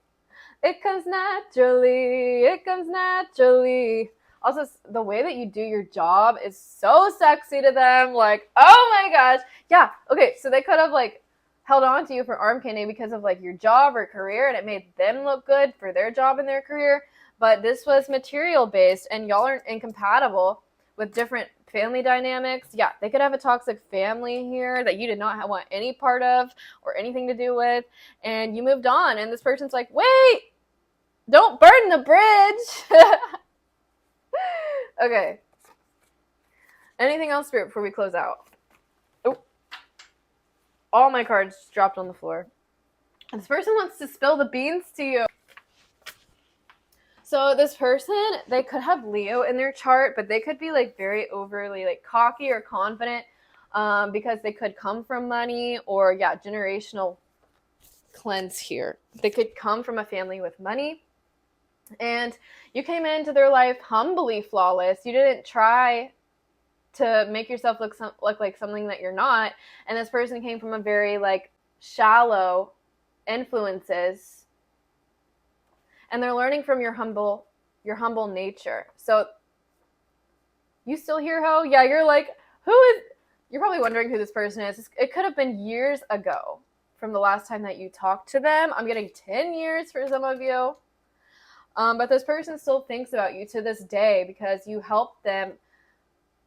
It comes naturally. Also, the way that you do your job is so sexy to them. Like, oh my gosh. Yeah, okay, so they could have, held on to you for arm candy because of, your job or career, and it made them look good for their job and their career. But this was material-based, and y'all are incompatible with different family dynamics. Yeah, they could have a toxic family here that you did not want any part of or anything to do with, and you moved on, and this person's like, wait, don't burn the bridge. Okay. Anything else, Spirit, before we close out? Oh, all my cards dropped on the floor. This person wants to spill the beans to you. So this person, they could have Leo in their chart, but they could be very overly cocky or confident because they could come from money, or generational cleanse here. They could come from a family with money, and you came into their life humbly flawless. You didn't try to make yourself look like something that you're not. And this person came from a very shallow influences, and they're learning from your humble nature. So you still here, Ho? Yeah, you're you're probably wondering who this person is. It could have been years ago from the last time that you talked to them. I'm getting 10 years for some of you. But this person still thinks about you to this day because you helped them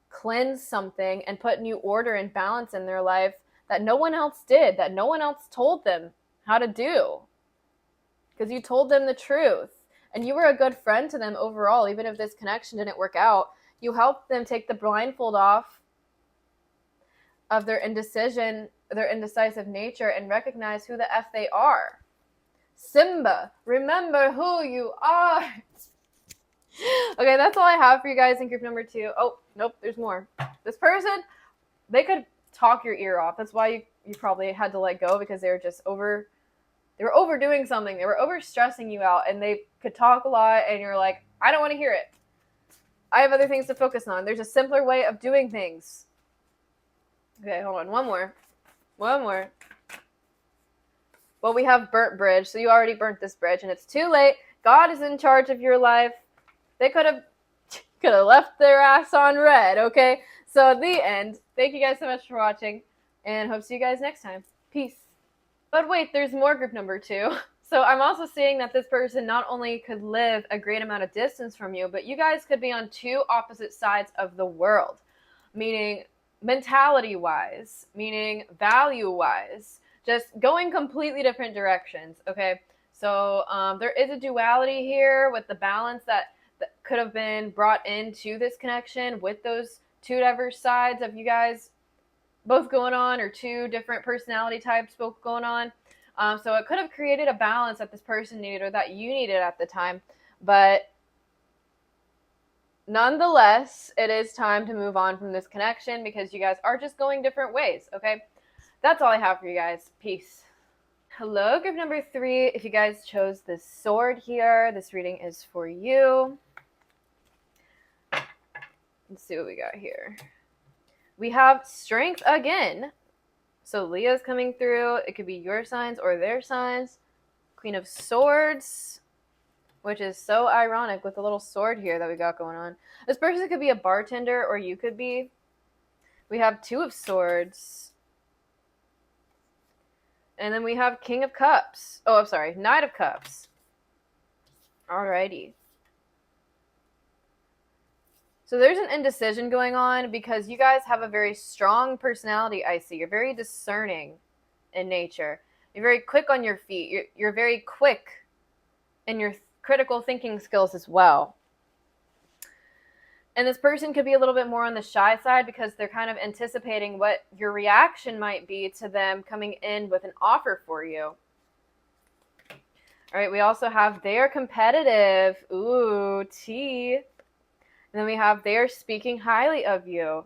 cleanse something and put new order and balance in their life that no one else did, that no one else told them how to do. Because you told them the truth. And you were a good friend to them overall, even if this connection didn't work out. You helped them take the blindfold off of their indecision, their indecisive nature, and recognize who the F they are. Simba, remember who you are. Okay, that's all I have for you guys in group number 2. Oh, nope, there's more. This person, they could talk your ear off. That's why you probably had to let go, because they were overdoing something. They were over-stressing you out, and they could talk a lot, and you're like, I don't want to hear it. I have other things to focus on. There's a simpler way of doing things. Okay, hold on. One more. Well, we have burnt bridge, so you already burnt this bridge, and it's too late. God is in charge of your life. They could have left their ass on red, okay? So the end. Thank you guys so much for watching, and hope to see you guys next time. Peace. But wait, there's more group number 2. So I'm also seeing that this person not only could live a great amount of distance from you, but you guys could be on 2 opposite sides of the world, meaning mentality-wise, meaning value-wise, just going completely different directions, okay? So there is a duality here with the balance that could have been brought into this connection with those 2 diverse sides of you guys both going on, or 2 different personality types both going on. So it could have created a balance that this person needed, or that you needed at the time. But nonetheless, it is time to move on from this connection, because you guys are just going different ways, okay? That's all I have for you guys. Peace. Hello, group number 3. If you guys chose this sword here, this reading is for you. Let's see what we got here. We have strength again. So Leah's coming through. It could be your signs or their signs. Queen of Swords, which is so ironic with the little sword here that we got going on. This person could be a bartender, or you could be. We have 2 of Swords. And then we have King of Cups. Oh, I'm sorry. Knight of Cups. Alrighty. So there's an indecision going on, because you guys have a very strong personality, I see. You're very discerning in nature. You're very quick on your feet. You're very quick in your critical thinking skills as well. And this person could be a little bit more on the shy side, because they're kind of anticipating what your reaction might be to them coming in with an offer for you. All right, we also have they are competitive. Ooh, tea. And then we have they are speaking highly of you.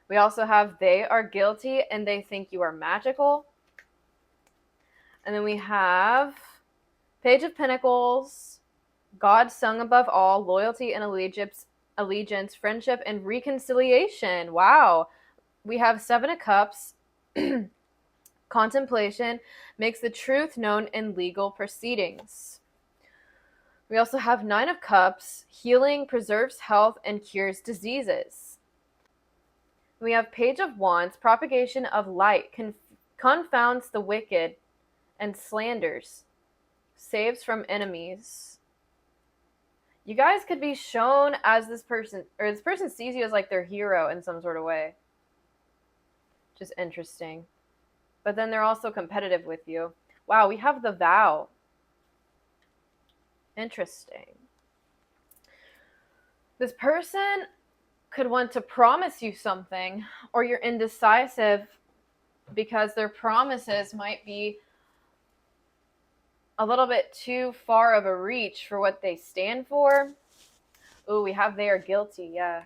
We also have they are guilty and they think you are magical. And then we have Page of Pentacles, God sung above all, loyalty and allegiance, friendship and reconciliation. Wow. We have 7 of Cups, contemplation, makes the truth known in legal proceedings. We also have 9 of Cups, healing, preserves health, and cures diseases. We have Page of Wands, propagation of light, confounds the wicked and slanders, saves from enemies. You guys could be shown as this person, or this person sees you as like their hero in some sort of way. Which is interesting. But then they're also competitive with you. Wow, we have the vow. Interesting. This person could want to promise you something, or you're indecisive because their promises might be a little bit too far of a reach for what they stand for. Ooh, we have they are guilty, yeah.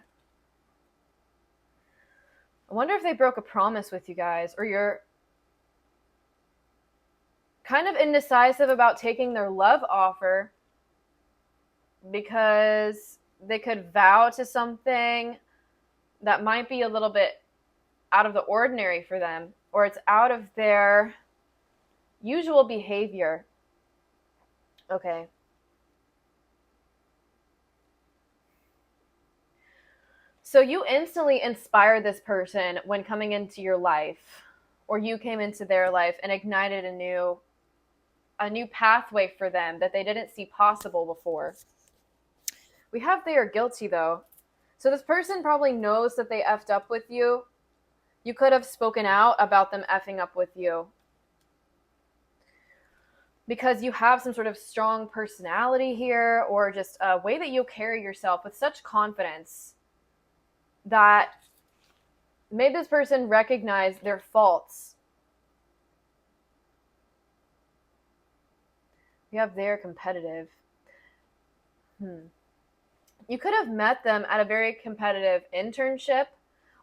I wonder if they broke a promise with you guys, or you're kind of indecisive about taking their love offer because they could vow to something that might be a little bit out of the ordinary for them, or it's out of their usual behavior. Okay. So you instantly inspired this person when coming into your life, or you came into their life and ignited a new pathway for them that they didn't see possible before. We have they are guilty, though. So this person probably knows that they effed up with you. You could have spoken out about them effing up with you. because you have some sort of strong personality here, or just a way that you carry yourself with such confidence that made this person recognize their faults. You have they're competitive. You could have met them at a very competitive internship,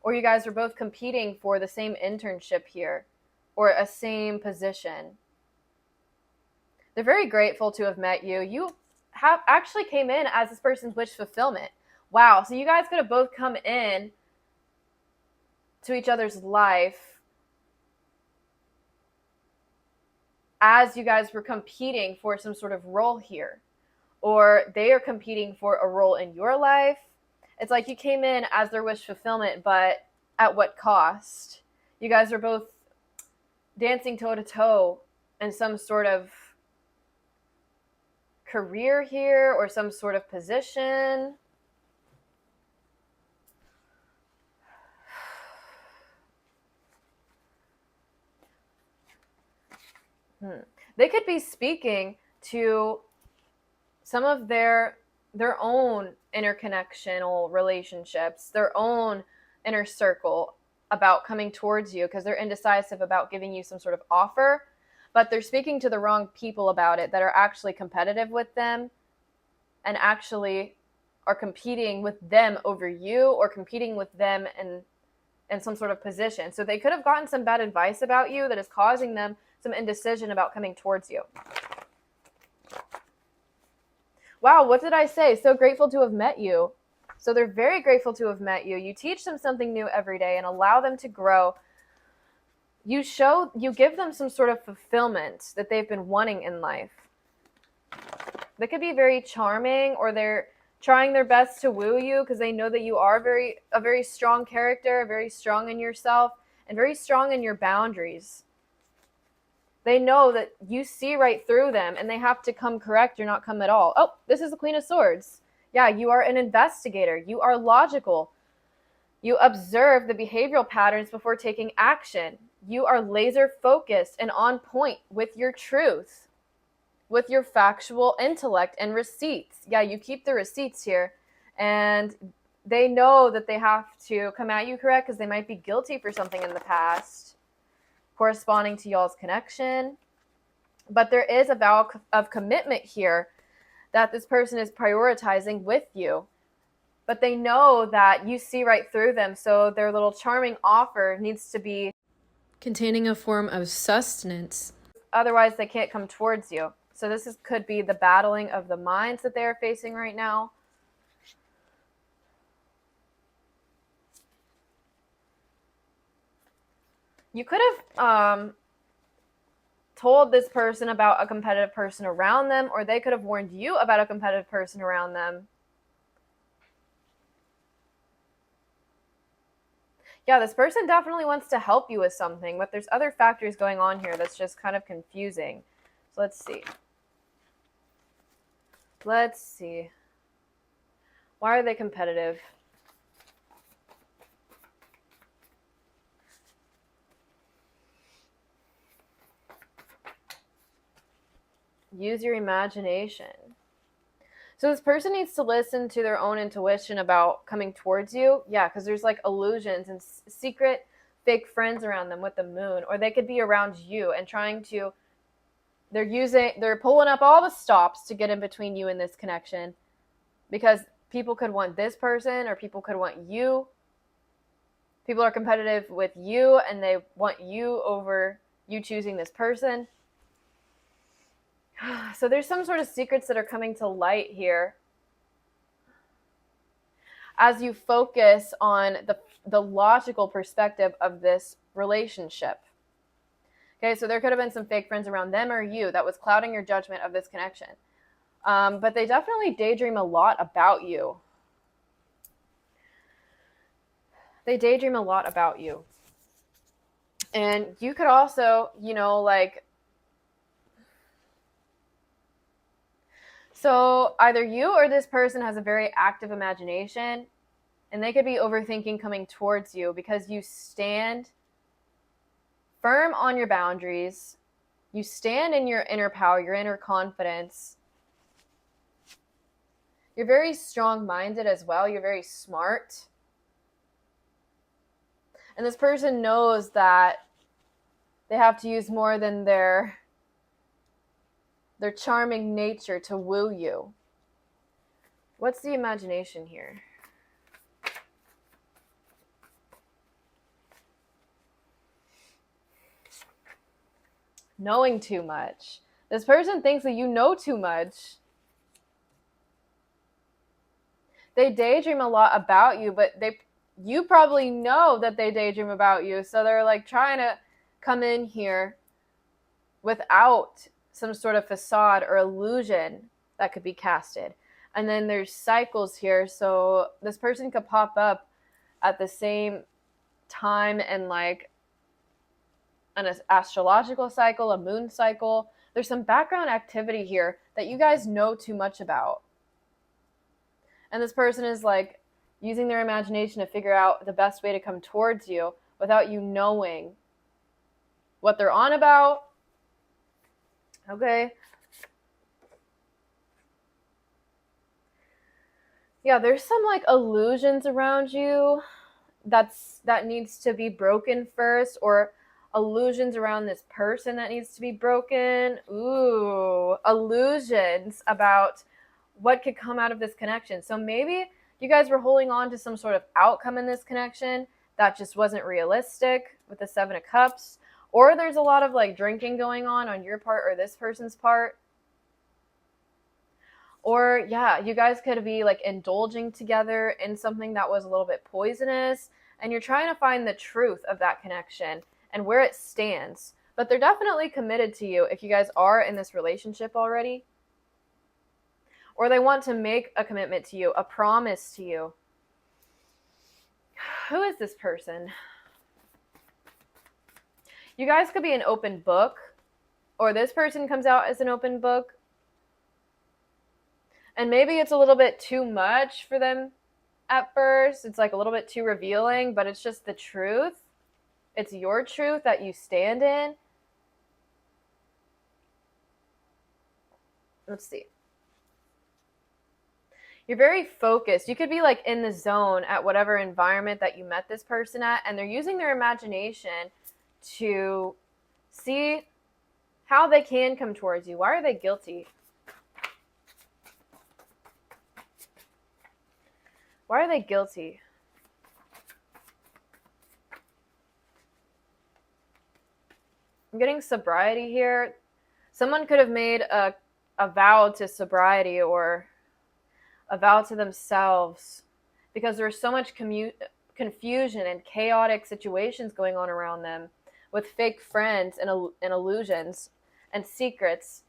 or you guys were both competing for the same internship here, or a same position. They're very grateful to have met you. You have actually came in as this person's wish fulfillment. Wow, so you guys could have both come in to each other's life as you guys were competing for some sort of role here, or they are competing for a role in your life. It's like you came in as their wish fulfillment, but at what cost? You guys are both dancing toe to toe in some sort of career here, or some sort of position. They could be speaking to some of their own interconnectional relationships, their own inner circle about coming towards you, because they're indecisive about giving you some sort of offer, but they're speaking to the wrong people about it that are actually competitive with them and actually are competing with them over you, or competing with them in some sort of position. So they could have gotten some bad advice about you that is causing them some indecision about coming towards you. Wow, what did I say? So grateful to have met you. So they're very grateful to have met you. You teach them something new every day and allow them to grow. You give them some sort of fulfillment that they've been wanting in life. They could be very charming, or they're trying their best to woo you because they know that you are a very strong character, very strong in yourself, and very strong in your boundaries. They know that you see right through them, and they have to come correct or not come at all. Oh, this is the Queen of Swords. Yeah, you are an investigator. You are logical. You observe the behavioral patterns before taking action. You are laser focused and on point with your truth, with your factual intellect and receipts. Yeah, you keep the receipts here, and they know that they have to come at you correct because they might be guilty for something in the past corresponding to y'all's connection. But there is a vow of commitment here that this person is prioritizing with you. But they know that you see right through them, so their little charming offer needs to be containing a form of sustenance. Otherwise, they can't come towards you. So this could be the battling of the minds that they are facing right now. You could have told this person about a competitive person around them, or they could have warned you about a competitive person around them. Yeah, this person definitely wants to help you with something, but there's other factors going on here that's just kind of confusing. So let's see. Why are they competitive? Use your imagination. So this person needs to listen to their own intuition about coming towards you. Yeah, because there's like illusions and secret fake friends around them with the moon. Or they could be around you and they're pulling up all the stops to get in between you and this connection. Because people could want this person, or people could want you. People are competitive with you and they want you over you choosing this person. So there's some sort of secrets that are coming to light here as you focus on the logical perspective of this relationship. Okay, so there could have been some fake friends around them or you that was clouding your judgment of this connection. But they definitely daydream a lot about you. They daydream a lot about you. And you could also, so either you or this person has a very active imagination, and they could be overthinking coming towards you because you stand firm on your boundaries. You stand in your inner power, your inner confidence. You're very strong-minded as well. You're very smart. And this person knows that they have to use more than their charming nature to woo you. What's the imagination here? Knowing too much. This person thinks that you know too much. They daydream a lot about you, but you probably know that they daydream about you. So they're like trying to come in here without some sort of facade or illusion that could be casted. And then there's cycles here. So this person could pop up at the same time and like an astrological cycle, a moon cycle. There's some background activity here that you guys know too much about. And this person is like using their imagination to figure out the best way to come towards you without you knowing what they're on about. Okay. Yeah, there's some like illusions around you that needs to be broken first, or illusions around this person that needs to be broken. Ooh, illusions about what could come out of this connection. So maybe you guys were holding on to some sort of outcome in this connection that just wasn't realistic with the 7 of Cups. Or there's a lot of like drinking going on your part or this person's part. Or yeah, you guys could be like indulging together in something that was a little bit poisonous, and you're trying to find the truth of that connection and where it stands. But they're definitely committed to you if you guys are in this relationship already. Or they want to make a commitment to you, a promise to you. Who is this person? You guys could be an open book, or this person comes out as an open book. And maybe it's a little bit too much for them at first. It's like a little bit too revealing, but it's just the truth. It's your truth that you stand in. Let's see. You're very focused. You could be like in the zone at whatever environment that you met this person at, and they're using their imagination to see how they can come towards you. Why are they guilty? Why are they guilty? I'm getting sobriety here. Someone could have made a vow to sobriety or a vow to themselves because there's so much confusion and chaotic situations going on around them with fake friends and illusions and secrets.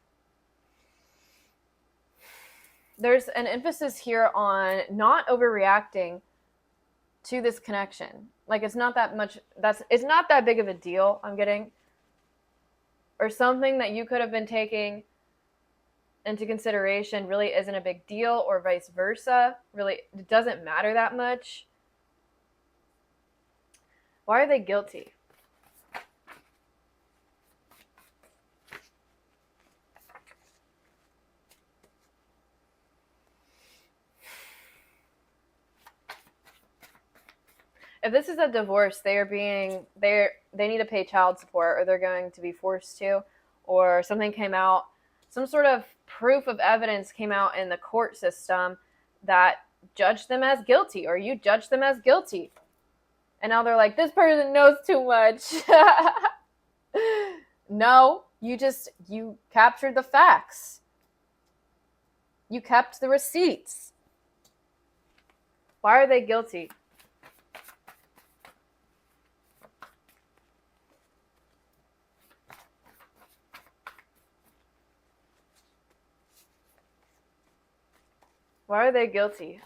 There's an emphasis here on not overreacting to this connection. Like it's not that much, it's not that big of a deal, I'm getting. Or something that you could have been taking into consideration really isn't a big deal, or vice versa. Really, it doesn't matter that much. Why are they guilty? If this is a divorce, they need to pay child support, or they're going to be forced to, or something came out, some sort of proof of evidence came out in the court system that judged them as guilty, or you judged them as guilty. And now they're like, this person knows too much. No, you captured the facts. You kept the receipts. Why are they guilty? Why are they guilty?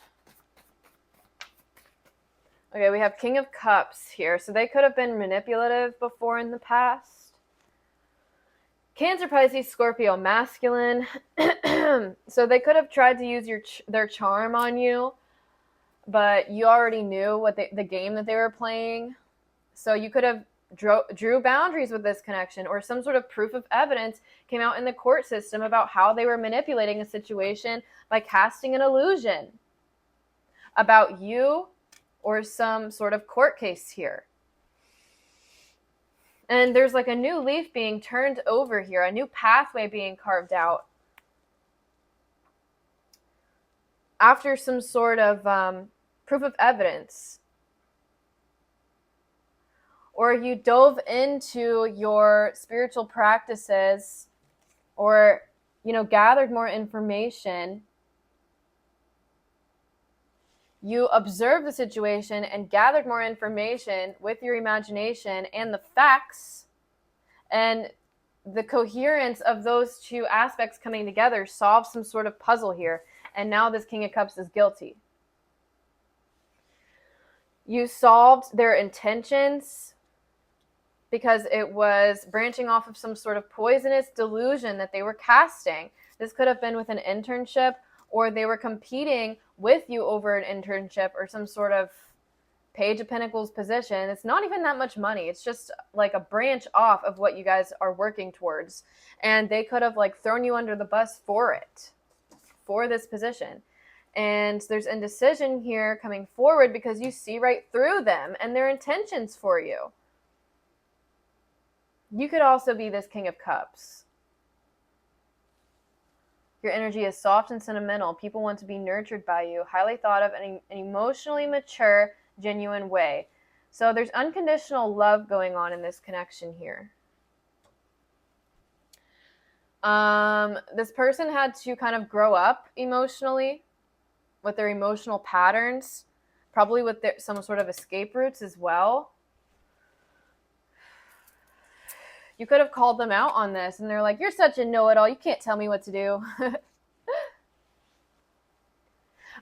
Okay, we have King of Cups here. So they could have been manipulative before in the past. Cancer, Pisces, Scorpio, masculine. So they could have tried to use their charm on you, but you already knew what the game that they were playing. So you could have drew boundaries with this connection, or some sort of proof of evidence came out in the court system about how they were manipulating a situation by casting an illusion about you or some sort of court case here. And there's like a new leaf being turned over here, a new pathway being carved out after some sort of proof of evidence. Or you dove into your spiritual practices, or, gathered more information. You observed the situation and gathered more information with your imagination and the facts, and the coherence of those two aspects coming together solved some sort of puzzle here. And now this King of Cups is guilty. You solved their intentions because it was branching off of some sort of poisonous delusion that they were casting. This could have been with an internship, or they were competing with you over an internship or some sort of Page of Pentacles position. It's not even that much money. It's just like a branch off of what you guys are working towards. And they could have like thrown you under the bus for it, for this position. And there's indecision here coming forward because you see right through them and their intentions for you. You could also be this King of Cups. Your energy is soft and sentimental. People want to be nurtured by you. Highly thought of in an emotionally mature, genuine way. So there's unconditional love going on in this connection here. This person had to kind of grow up emotionally with their emotional patterns, probably with some sort of escape routes as well. You could have called them out on this, and they're like, you're such a know-it-all. You can't tell me what to do.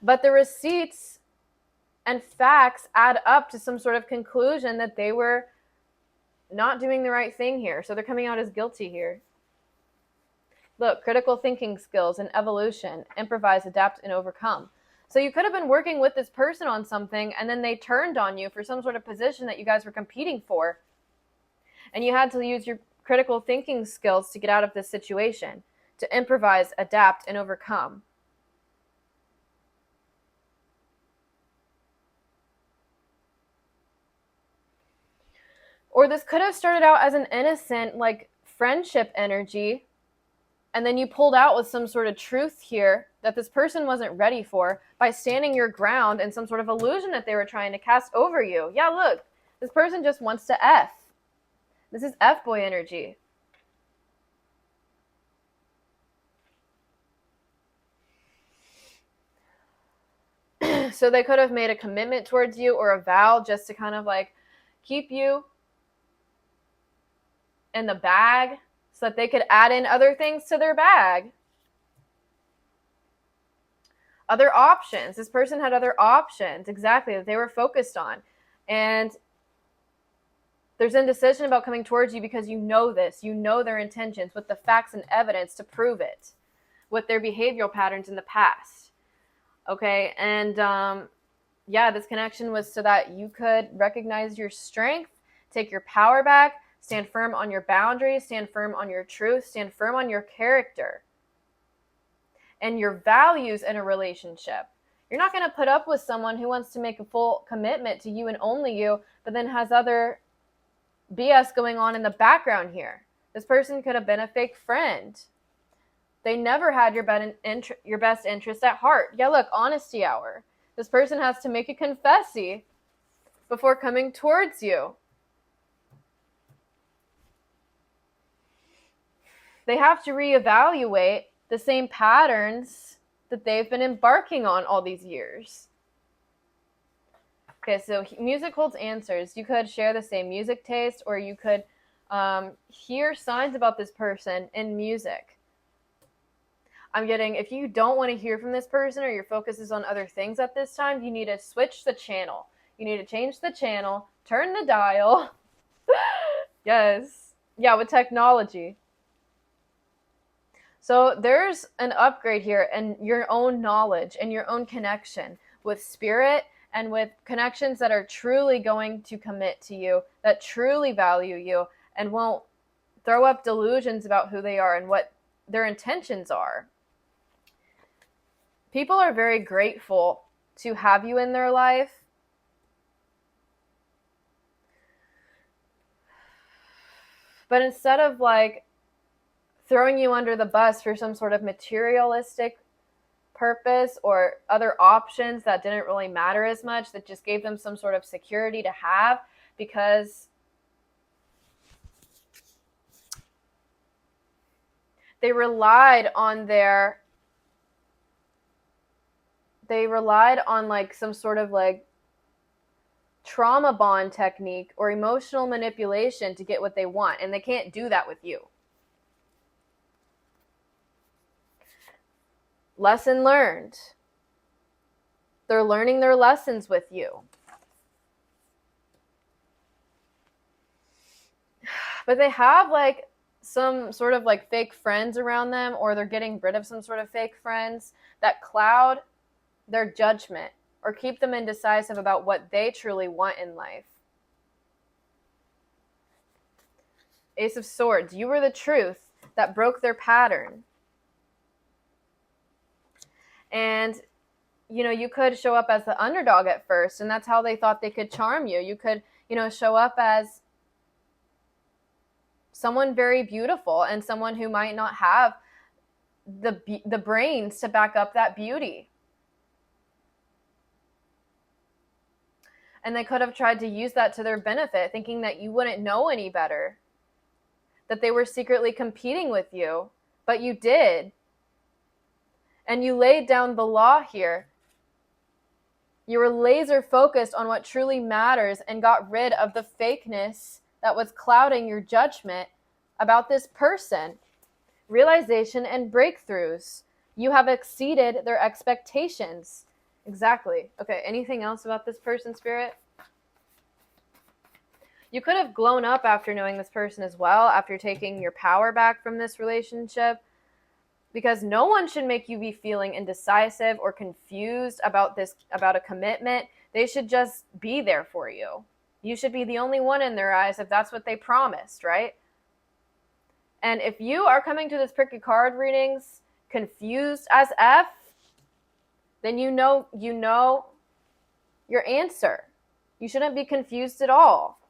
But the receipts and facts add up to some sort of conclusion that they were not doing the right thing here. So they're coming out as guilty here. Look, critical thinking skills and evolution, improvise, adapt, and overcome. So you could have been working with this person on something, and then they turned on you for some sort of position that you guys were competing for. And you had to use your critical thinking skills to get out of this situation, to improvise, adapt, and overcome. Or this could have started out as an innocent, like, friendship energy, and then you pulled out with some sort of truth here that this person wasn't ready for by standing your ground in some sort of illusion that they were trying to cast over you. Yeah, look, this person just wants to F. This is F-boy energy. So they could have made a commitment towards you or a vow just to kind of like keep you in the bag so that they could add in other things to their bag. Other options. This person had other options, exactly, that they were focused on. And there's indecision about coming towards you because you know this. You know their intentions with the facts and evidence to prove it, with their behavioral patterns in the past. Okay, and yeah, this connection was so that you could recognize your strength, take your power back, stand firm on your boundaries, stand firm on your truth, stand firm on your character and your values in a relationship. You're not going to put up with someone who wants to make a full commitment to you and only you, but then has other BS going on in the background here. This person could have been a fake friend. They never had your best interest at heart. Yeah, look, honesty hour. This person has to make a confessie before coming towards you. They have to reevaluate the same patterns that they've been embarking on all these years. Okay, so music holds answers. You could share the same music taste, or you could hear signs about this person in music. I'm getting, if you don't want to hear from this person or your focus is on other things at this time, you need to switch the channel. You need to change the channel, turn the dial. Yes. Yeah, with technology. So there's an upgrade here in your own knowledge and your own connection with spirit and with connections that are truly going to commit to you, that truly value you, and won't throw up delusions about who they are and what their intentions are. People are very grateful to have you in their life. But instead of like throwing you under the bus for some sort of materialistic purpose or other options that didn't really matter as much, that just gave them some sort of security to have, because they relied on like some sort of like trauma bond technique or emotional manipulation to get what they want, and they can't do that with you. Lesson learned. They're learning their lessons with you. But they have like some sort of like fake friends around them, or they're getting rid of some sort of fake friends that cloud their judgment or keep them indecisive about what they truly want in life. Ace of Swords. You were the truth that broke their pattern. And, you know, you could show up as the underdog at first, and that's how they thought they could charm you. You could, you know, show up as someone very beautiful and someone who might not have the brains to back up that beauty. And they could have tried to use that to their benefit, thinking that you wouldn't know any better, that they were secretly competing with you, but you did. And you laid down the law here. You were laser focused on what truly matters and got rid of the fakeness that was clouding your judgment about this person. Realization and breakthroughs. You have exceeded their expectations. Exactly. Okay, anything else about this person, Spirit? You could have blown up after knowing this person as well, after taking your power back from this relationship, because no one should make you be feeling indecisive or confused about a commitment. They should just be there for you. You should be the only one in their eyes if that's what they promised, right? And if you are coming to this pricky card readings confused as F, then you know your answer. You shouldn't be confused at all.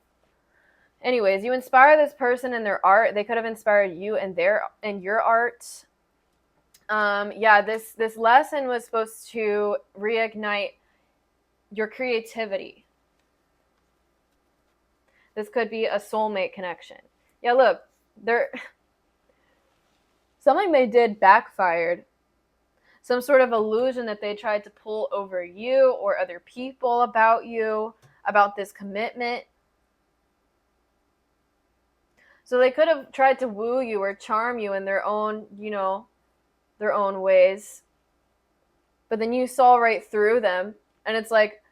Anyways, you inspire this person in their art. They could have inspired you in your art. This lesson was supposed to reignite your creativity. This could be a soulmate connection. Yeah, look, something they did backfired. Some sort of illusion that they tried to pull over you or other people about you, about this commitment. So they could have tried to woo you or charm you in their own, their own ways. But then you saw right through them, and it's like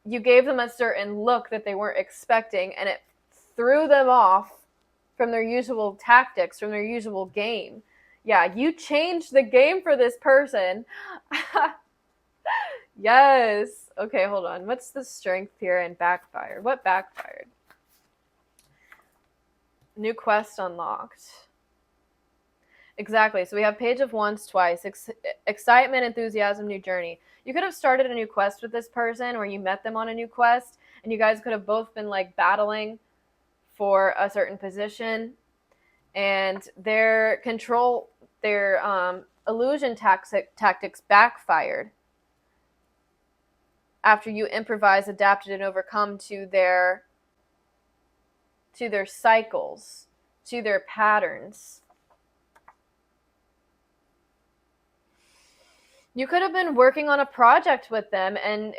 you gave them a certain look that they weren't expecting, and it threw them off from their usual tactics, from their usual game. Yeah, you changed the game for this person. Yes. Okay, hold on. What's the strength here and backfired? What backfired? New quest unlocked. Exactly. So we have Page of Wands twice. Excitement, enthusiasm, new journey. You could have started a new quest with this person, or you met them on a new quest, and you guys could have both been like battling for a certain position, and their illusion tactics backfired after you improvised, adapted, and overcome to their cycles, to their patterns. You could have been working on a project with them, and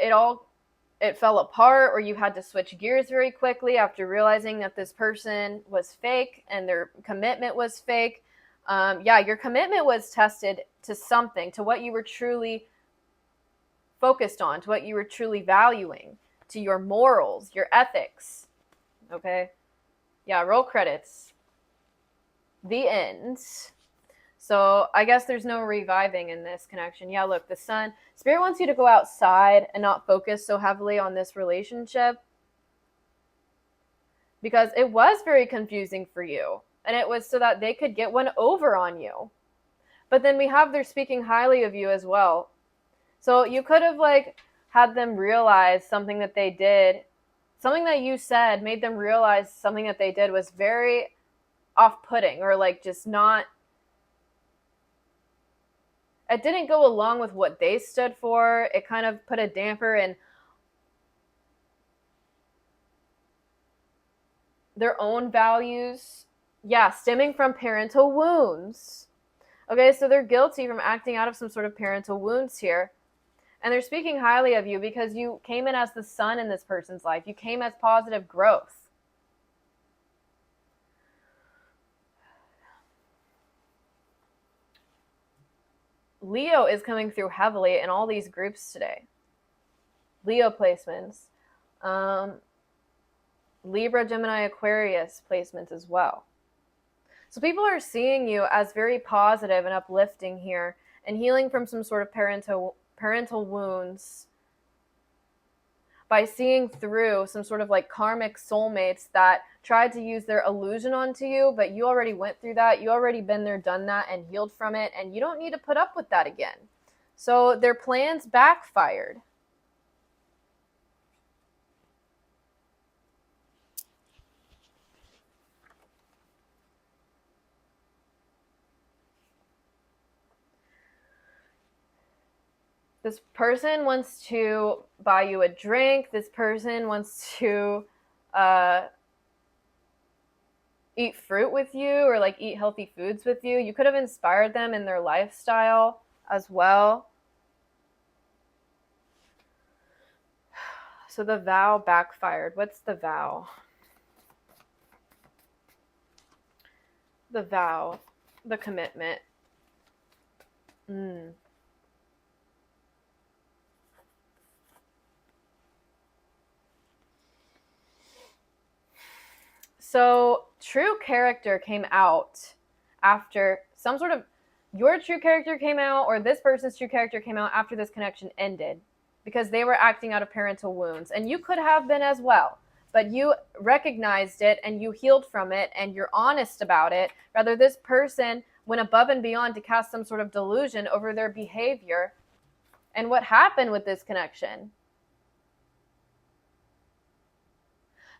it fell apart, or you had to switch gears very quickly after realizing that this person was fake and their commitment was fake. Your commitment was tested to something, to what you were truly focused on, to what you were truly valuing, to your morals, your ethics. Okay? Yeah, roll credits. The end. So I guess there's no reviving in this connection. Yeah, look, the sun, Spirit wants you to go outside and not focus so heavily on this relationship, because it was very confusing for you. And it was so that they could get one over on you. But then we have they're speaking highly of you as well. So you could have like had them realize something that they did, something that you said made them realize something that they did was very off-putting, or like just not, it didn't go along with what they stood for. It kind of put a damper in their own values. Yeah, stemming from parental wounds. Okay, so they're guilty from acting out of some sort of parental wounds here. And they're speaking highly of you because you came in as the sun in this person's life. You came as positive growth. Leo is coming through heavily in all these groups today. Leo placements. Libra, Gemini, Aquarius placements as well. So people are seeing you as very positive and uplifting here, and healing from some sort of parental wounds by seeing through some sort of like karmic soulmates that tried to use their illusion onto you, but you already went through that. You already been there, done that, and healed from it, and you don't need to put up with that again. So their plans backfired. This person wants to buy you a drink. This person wants to eat fruit with you, or like eat healthy foods with you. You could have inspired them in their lifestyle as well. So the vow backfired. What's the vow? The vow, the commitment. So true character came out after some sort of, your true character came out, or this person's true character came out after this connection ended, because they were acting out of parental wounds. And you could have been as well, but you recognized it and you healed from it and you're honest about it. Rather, this person went above and beyond to cast some sort of delusion over their behavior. And what happened with this connection?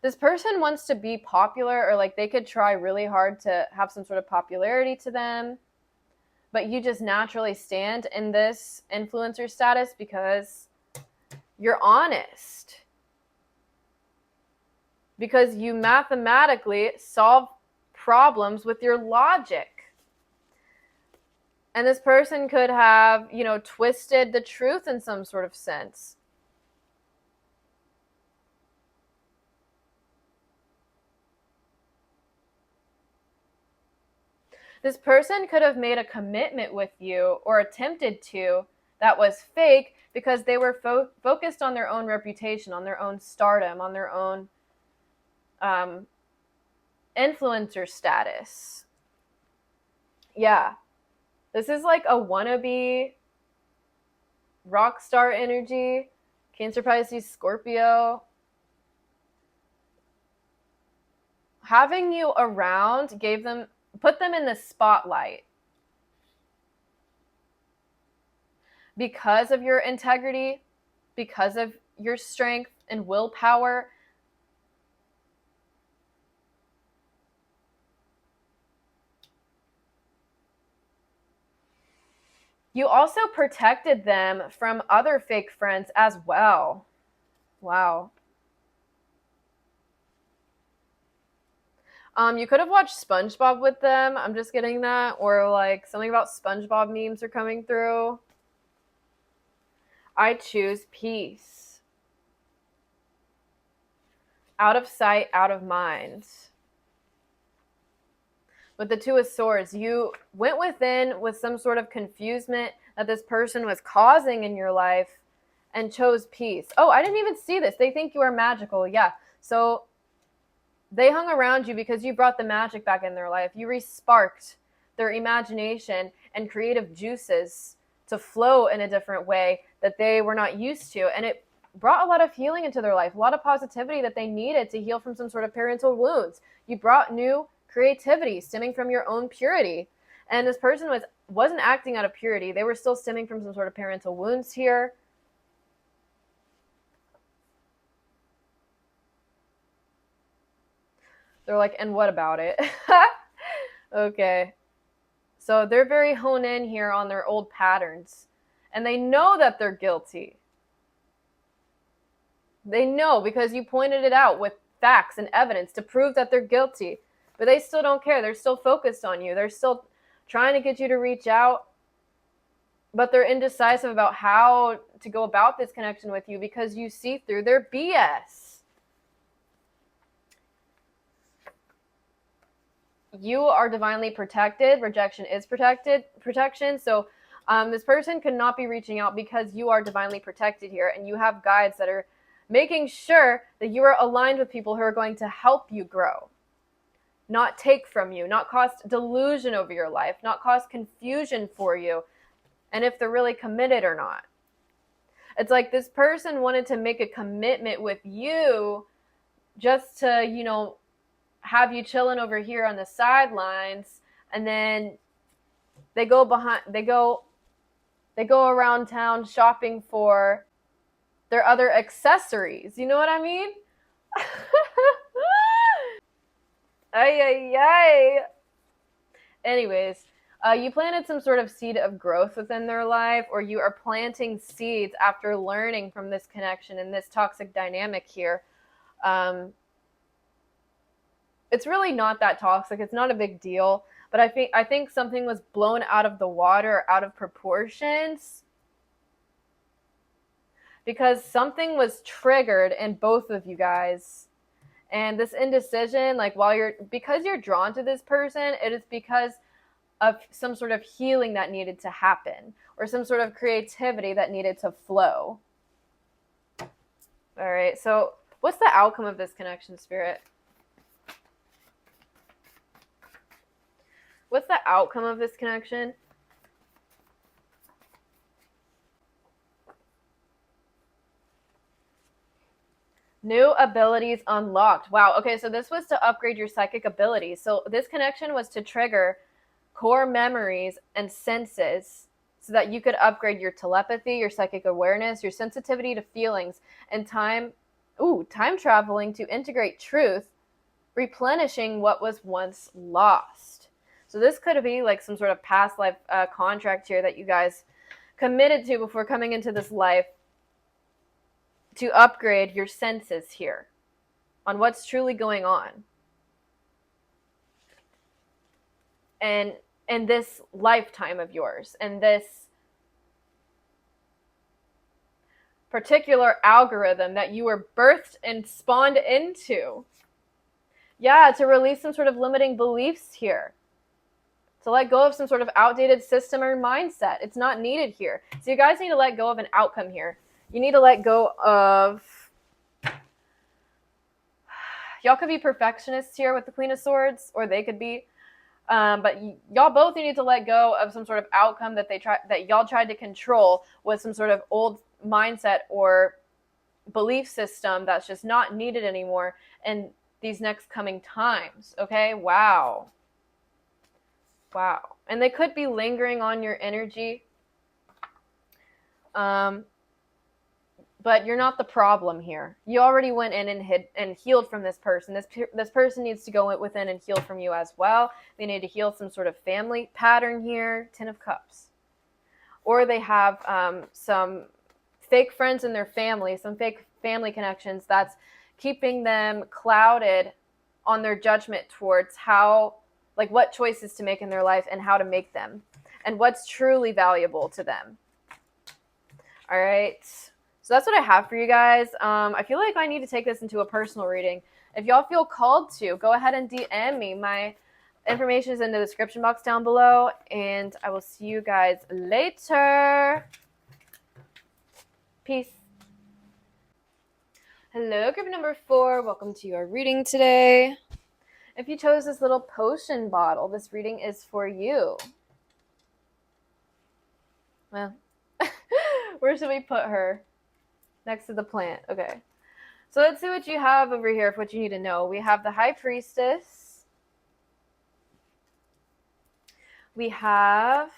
This person wants to be popular, or like they could try really hard to have some sort of popularity to them, but you just naturally stand in this influencer status because you're honest, because you mathematically solve problems with your logic. And this person could have, twisted the truth in some sort of sense. This person could have made a commitment with you, or attempted to, that was fake, because they were focused on their own reputation, on their own stardom, on their own influencer status. Yeah. This is like a wannabe rock star energy. Cancer, Pisces, Scorpio. Having you around put them in the spotlight because of your integrity, because of your strength and willpower. You also protected them from other fake friends as well. Wow. You could have watched SpongeBob with them. I'm just getting that. Or like something about SpongeBob memes are coming through. I choose peace. Out of sight, out of mind. With the Two of Swords, you went within with some sort of confusement that this person was causing in your life and chose peace. Oh, I didn't even see this. They think you are magical. Yeah. So they hung around you because you brought the magic back in their life. You re-sparked their imagination and creative juices to flow in a different way that they were not used to. And it brought a lot of healing into their life, a lot of positivity that they needed to heal from some sort of parental wounds. You brought new creativity stemming from your own purity. And this person wasn't acting out of purity. They were still stemming from some sort of parental wounds here. They're like, and what about it? Okay. So they're very honed in here on their old patterns. And they know that they're guilty. They know because you pointed it out with facts and evidence to prove that they're guilty. But they still don't care. They're still focused on you. They're still trying to get you to reach out. But they're indecisive about how to go about this connection with you because you see through their BS. You are divinely protected. Rejection is protection. So this person could not be reaching out because you are divinely protected here. And you have guides that are making sure that you are aligned with people who are going to help you grow. Not take from you. Not cause delusion over your life. Not cause confusion for you. And if they're really committed or not. It's like this person wanted to make a commitment with you just to, have you chilling over here on the sidelines, and then they go around town shopping for their other accessories. You know what I mean? Ay, ay, ay. Anyways, you planted some sort of seed of growth within their life, or you are planting seeds after learning from this connection and this toxic dynamic here. It's really not that toxic. It's not a big deal. But I think something was blown out of the water, out of proportions. Because something was triggered in both of you guys. And this indecision, because you're drawn to this person, it is because of some sort of healing that needed to happen. Or some sort of creativity that needed to flow. All right, so what's the outcome of this connection, Spirit? What's the outcome of this connection? New abilities unlocked. Wow. Okay, so this was to upgrade your psychic abilities. So this connection was to trigger core memories and senses so that you could upgrade your telepathy, your psychic awareness, your sensitivity to feelings, and time traveling to integrate truth, replenishing what was once lost. So this could be like some sort of past life contract here that you guys committed to before coming into this life to upgrade your senses here on what's truly going on. And in this lifetime of yours, and this particular algorithm that you were birthed and spawned into. Yeah, to release some sort of limiting beliefs here. To let go of some sort of outdated system or mindset. It's not needed here. So you guys need to let go of an outcome here. You need to let go of... Y'all could be perfectionists here with the Queen of Swords, or they could be. But y'all both need to let go of some sort of outcome that y'all tried to control with some sort of old mindset or belief system that's just not needed anymore in these next coming times. Okay? Wow. And they could be lingering on your energy. But you're not the problem here. You already went in and healed from this person. This person needs to go within and heal from you as well. They need to heal some sort of family pattern here. 10 of Cups. Or they have some fake friends in their family, some fake family connections that's keeping them clouded on their judgment towards what choices to make in their life and how to make them, and what's truly valuable to them. All right. So that's what I have for you guys. I feel like I need to take this into a personal reading. If y'all feel called to, go ahead and DM me. My information is in the description box down below, and I will see you guys later. Peace. Hello, group number 4. Welcome to your reading today. If you chose this little potion bottle, this reading is for you. Well, where should we put her? Next to the plant. Okay. So let's see what you have over here for what you need to know. We have the High Priestess. We have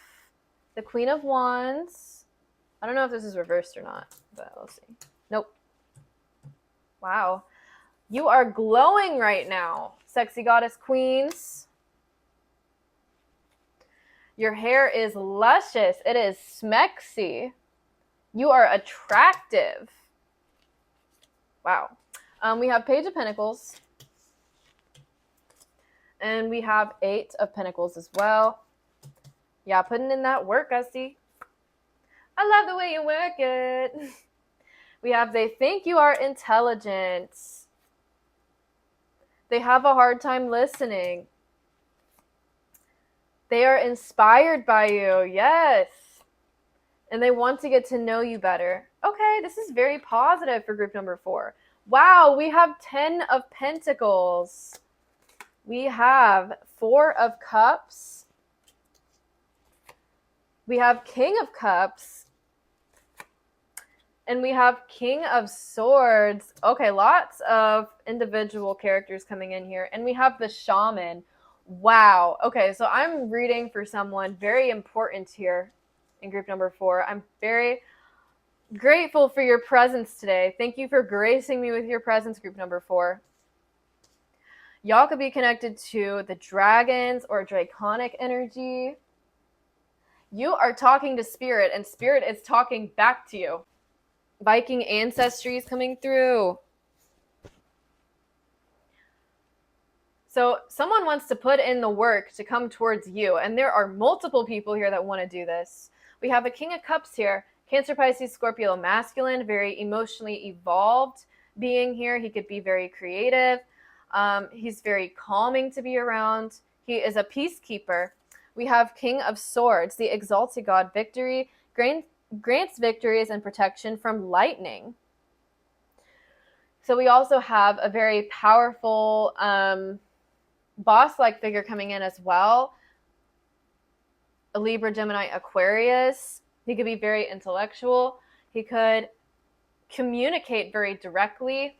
the Queen of Wands. I don't know if this is reversed or not, but we'll see. Nope. Wow. You are glowing right now, sexy goddess queens. Your hair is luscious. It is smexy. You are attractive. Wow. We have Page of Pentacles. And we have 8 of Pentacles as well. Yeah, putting in that work, I see. I love the way you work it. We have they think you are intelligent. They have a hard time listening. They are inspired by you. Yes. And they want to get to know you better. Okay, this is very positive for group number 4. Wow, we have 10 of Pentacles. We have 4 of Cups. We have King of Cups. And we have King of Swords. Okay, lots of individual characters coming in here. And we have the Shaman. Wow. Okay, so I'm reading for someone very important here in group number 4. I'm very grateful for your presence today. Thank you for gracing me with your presence, group number 4. Y'all could be connected to the dragons or draconic energy. You are talking to Spirit, and Spirit is talking back to you. Viking ancestry is coming through. So someone wants to put in the work to come towards you, and there are multiple people here that want to do this. We have a King of Cups here. Cancer, Pisces, Scorpio, masculine, very emotionally evolved being here. He could be very creative. He's very calming to be around. He is a peacekeeper. We have King of Swords, the exalted god. Victory grants victories and protection from lightning. So we also have a very powerful boss-like figure coming in as well. A Libra, Gemini, Aquarius. He could be very intellectual. He could communicate very directly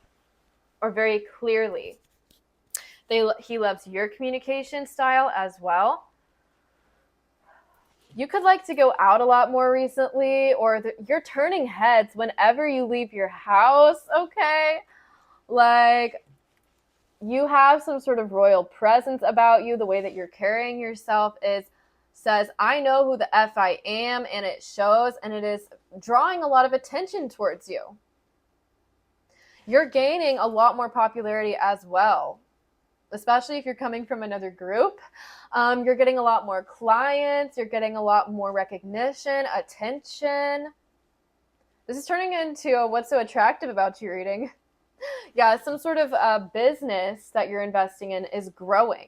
or very clearly. He loves your communication style as well. You could like to go out a lot more recently, or you're turning heads whenever you leave your house, okay? Like, you have some sort of royal presence about you. The way that you're carrying yourself says, I know who the F I am, and it shows, and it is drawing a lot of attention towards you. You're gaining a lot more popularity as well, especially if you're coming from another group. You're getting a lot more clients. You're getting a lot more recognition, attention. This is turning into what's so attractive about you reading. Yeah, some sort of business that you're investing in is growing.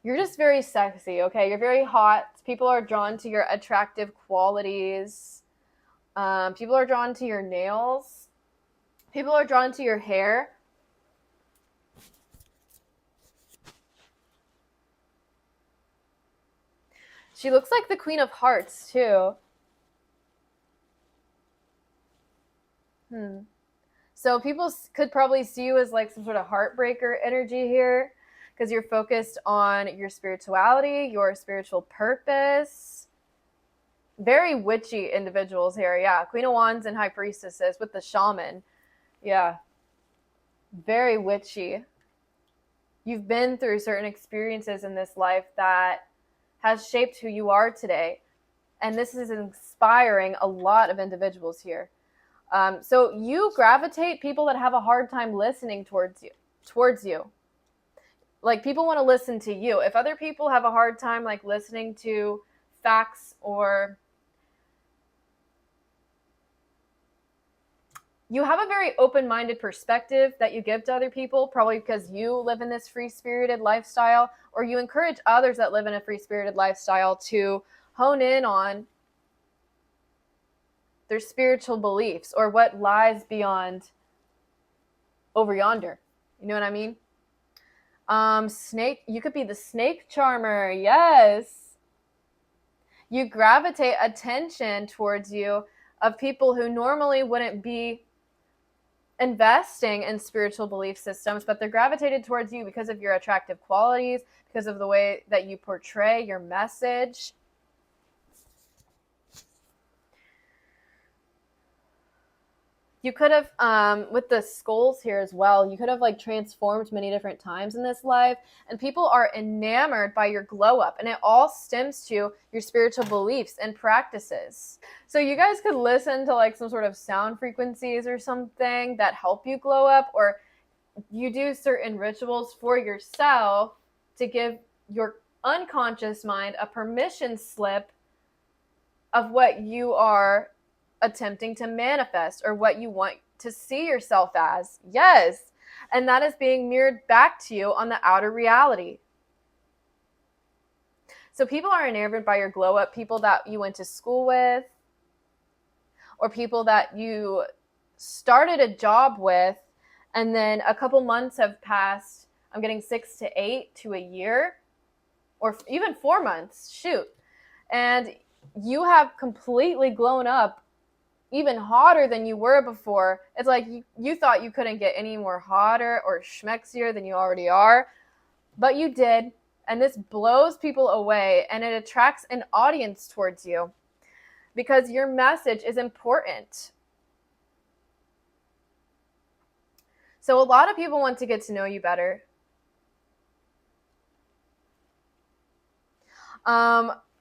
You're just very sexy, okay? You're very hot. People are drawn to your attractive qualities. People are drawn to your nails. People are drawn to your hair. She looks like the Queen of Hearts, too. So people could probably see you as like some sort of heartbreaker energy here, because you're focused on your spirituality, your spiritual purpose. Very witchy individuals here. Yeah, Queen of Wands and High Priestesses with the Shaman. Yeah, very witchy. You've been through certain experiences in this life that has shaped who you are today. And this is inspiring a lot of individuals here. So you gravitate people that have a hard time listening towards you. Like, people want to listen to you. If other people have a hard time like listening to facts, or you have a very open-minded perspective that you give to other people, probably because you live in this free-spirited lifestyle, or you encourage others that live in a free-spirited lifestyle to hone in on their spiritual beliefs or what lies beyond over yonder. You know what I mean? Snake, you could be the snake charmer. Yes. You gravitate attention towards you of people who normally wouldn't be investing in spiritual belief systems, but they're gravitated towards you because of your attractive qualities, because of the way that you portray your message. You could have, with the skulls here as well, you could have like transformed many different times in this life, and people are enamored by your glow up, and it all stems to your spiritual beliefs and practices. So you guys could listen to like some sort of sound frequencies or something that help you glow up, or you do certain rituals for yourself to give your unconscious mind a permission slip of what you are attempting to manifest or what you want to see yourself as. Yes. And that is being mirrored back to you on the outer reality. So people are enamored by your glow up, people that you went to school with, or people that you started a job with, and then a couple months have passed. I'm getting 6 to 8 to a year, or even 4 months, shoot. And you have completely blown up even hotter than you were before. It's like you thought you couldn't get any more hotter or schmexier than you already are, but you did. And this blows people away, and it attracts an audience towards you because your message is important. So a lot of people want to get to know you better.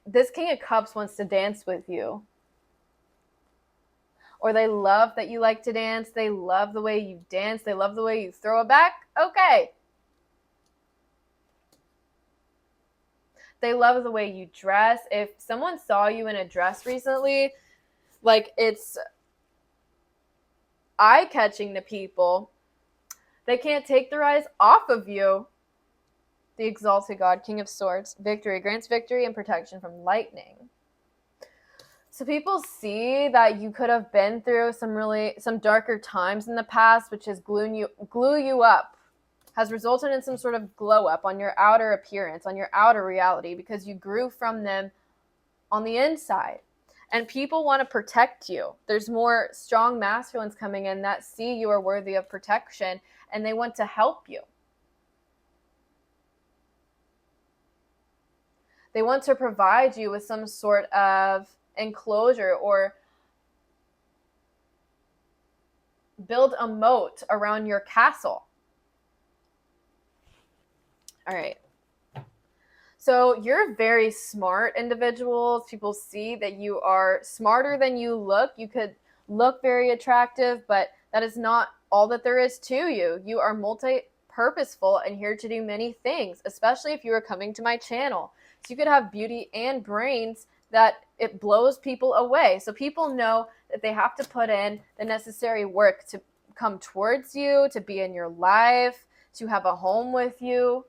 This King of Cups wants to dance with you. Or they love that you like to dance. They love the way you dance. They love the way you throw it back. Okay. They love the way you dress. If someone saw you in a dress recently, like it's eye-catching to people, they can't take their eyes off of you. The exalted God, King of Swords, victory, grants victory and protection from lightning. So people see that you could have been through some darker times in the past, which has glue you up, has resulted in some sort of glow up on your outer appearance, on your outer reality, because you grew from them on the inside. And people want to protect you. There's more strong masculines coming in that see you are worthy of protection, and they want to help you. They want to provide you with some sort of enclosure or build a moat around your castle. All right. So you're very smart individuals. People see that you are smarter than you look. You could look very attractive, but that is not all that there is to you. You are multi-purposeful and here to do many things, especially if you are coming to my channel. So you could have beauty and brains that it blows people away. So people know that they have to put in the necessary work to come towards you, to be in your life, to have a home with you.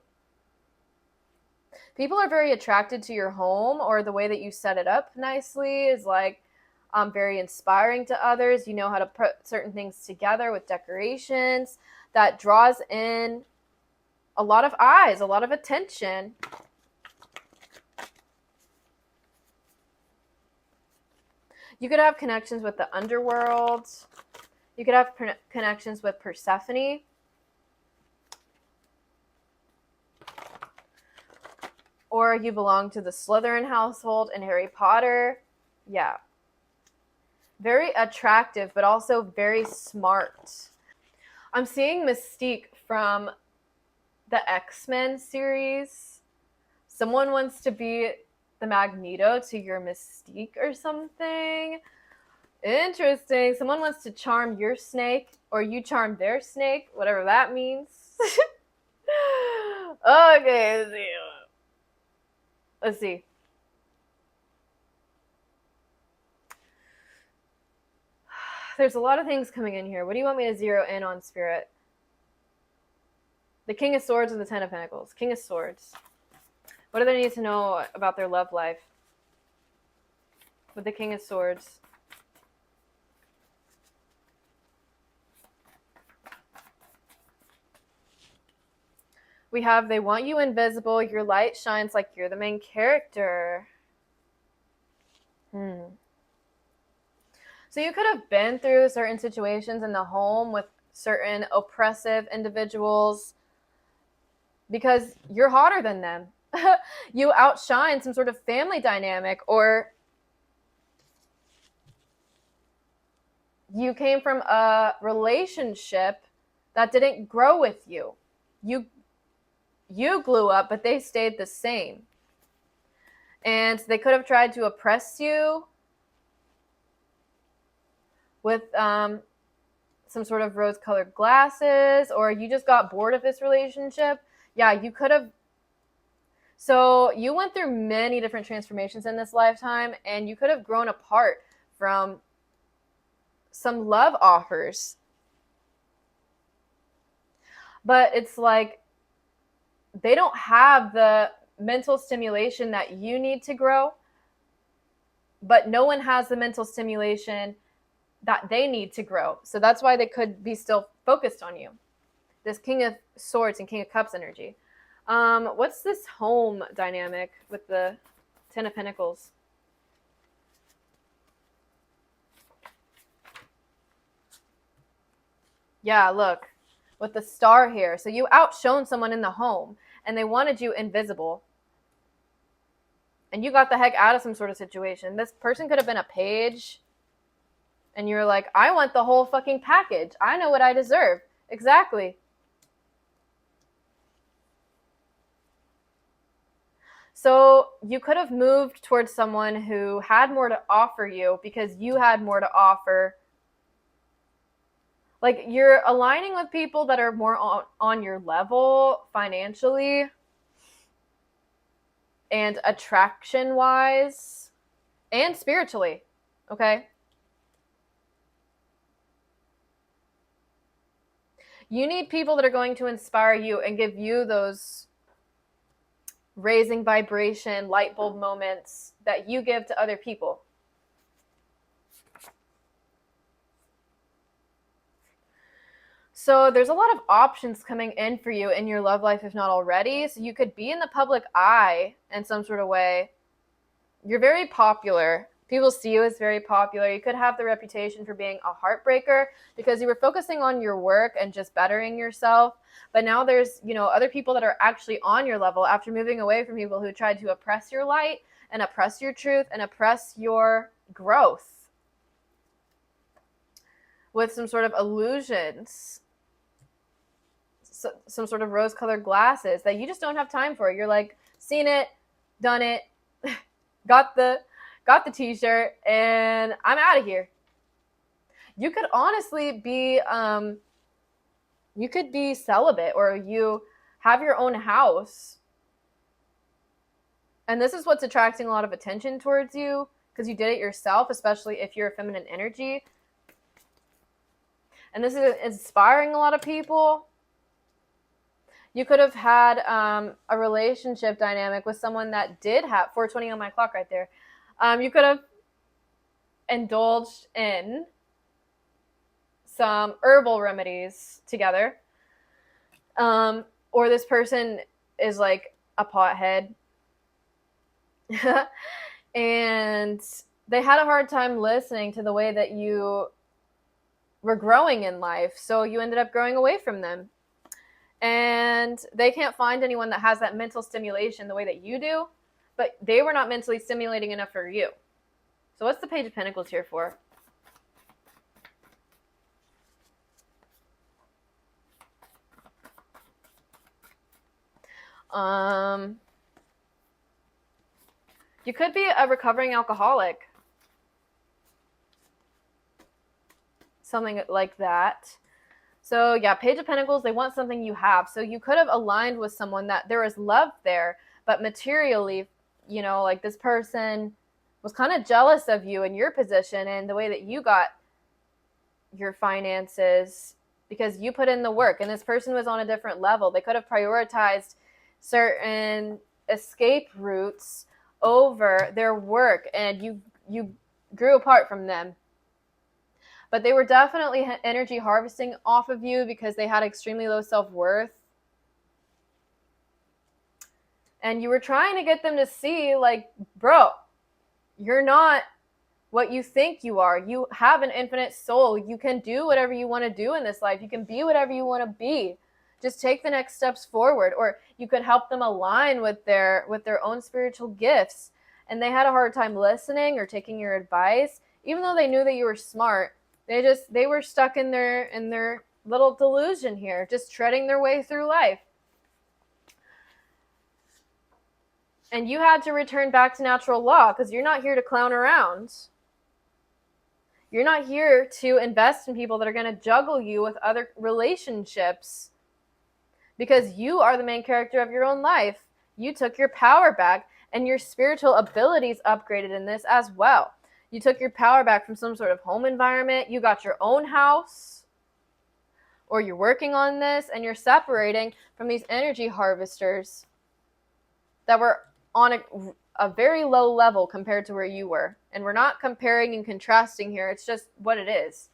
People are very attracted to your home, or the way that you set it up nicely is like very inspiring to others. You know how to put certain things together with decorations that draws in a lot of eyes, a lot of attention. You could have connections with the underworld. You could have connections with Persephone. Or you belong to the Slytherin household in Harry Potter. Yeah. Very attractive, but also very smart. I'm seeing Mystique from the X-Men series. Someone wants to be the Magneto to your Mystique or something. Interesting. Someone wants to charm your snake, or you charm their snake, whatever that means. Okay, let's see. There's a lot of things coming in here. What do you want me to zero in on, Spirit? The King of Swords and the Ten of Pentacles. King of Swords. What do they need to know about their love life? With the King of Swords. We have they want you invisible. Your light shines like you're the main character. So you could have been through certain situations in the home with certain oppressive individuals because you're hotter than them. You outshine some sort of family dynamic, or you came from a relationship that didn't grow with you. You grew up, but they stayed the same. And they could have tried to oppress you with some sort of rose-colored glasses, or you just got bored of this relationship. Yeah, you could have. So you went through many different transformations in this lifetime, and you could have grown apart from some love offers. But it's like they don't have the mental stimulation that you need to grow, but no one has the mental stimulation that they need to grow. So that's why they could be still focused on you. This King of Swords and King of Cups energy. What's this home dynamic with the Ten of Pentacles? Yeah, look, with the star here. So you outshone someone in the home, and they wanted you invisible. And you got the heck out of some sort of situation. This person could have been a page, and you're like, I want the whole fucking package. I know what I deserve. Exactly. So you could have moved towards someone who had more to offer you because you had more to offer. Like, you're aligning with people that are more on your level financially and attraction-wise and spiritually, okay? You need people that are going to inspire you and give you those raising vibration, light bulb moments that you give to other people. So there's a lot of options coming in for you in your love life, if not already. So you could be in the public eye in some sort of way. You're very popular. People see you as very popular. You could have the reputation for being a heartbreaker because you were focusing on your work and just bettering yourself. But now there's, other people that are actually on your level after moving away from people who tried to oppress your light and oppress your truth and oppress your growth with some sort of illusions. Some sort of rose-colored glasses that you just don't have time for. You're like, seen it, done it, got the t-shirt, and I'm out of here. You could honestly be, you could be celibate, or you have your own house. And this is what's attracting a lot of attention towards you, because you did it yourself, especially if you're a feminine energy. And this is inspiring a lot of people. You could have had a relationship dynamic with someone that did have 420 on my clock right there. You could have indulged in some herbal remedies together. Or this person is like a pothead. And they had a hard time listening to the way that you were growing in life. So you ended up growing away from them. And they can't find anyone that has that mental stimulation the way that you do, but they were not mentally stimulating enough for you. So what's the Page of Pentacles here for? You could be a recovering alcoholic. Something like that. So yeah, Page of Pentacles, they want something you have. So you could have aligned with someone that there was love there, but materially, like this person was kind of jealous of you and your position and the way that you got your finances because you put in the work, and this person was on a different level. They could have prioritized certain escape routes over their work, and you grew apart from them. But they were definitely energy harvesting off of you because they had extremely low self-worth. And you were trying to get them to see, like, bro, you're not what you think you are. You have an infinite soul. You can do whatever you want to do in this life. You can be whatever you want to be. Just take the next steps forward. Or you could help them align with their own spiritual gifts. And they had a hard time listening or taking your advice, even though they knew that you were smart. They were stuck in their little delusion here, just treading their way through life. And you had to return back to natural law because you're not here to clown around. You're not here to invest in people that are going to juggle you with other relationships, because you are the main character of your own life. You took your power back, and your spiritual abilities upgraded in this as well. You took your power back from some sort of home environment. You got your own house, or you're working on this, and you're separating from these energy harvesters that were on a very low level compared to where you were. And we're not comparing and contrasting here. It's just what it is.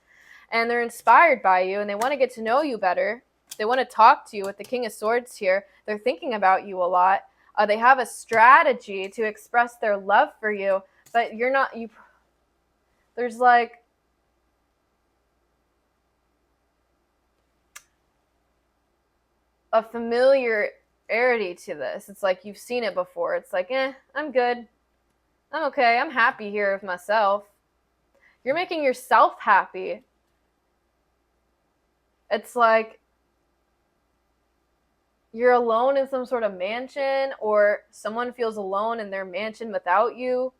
And they're inspired by you, and they want to get to know you better. They want to talk to you with the King of Swords here. They're thinking about you a lot. They have a strategy to express their love for you, but you're not, there's like, a familiarity to this. It's like you've seen it before. It's like, I'm good. I'm okay. I'm happy here with myself. You're making yourself happy. It's like you're alone in some sort of mansion, or someone feels alone in their mansion without you.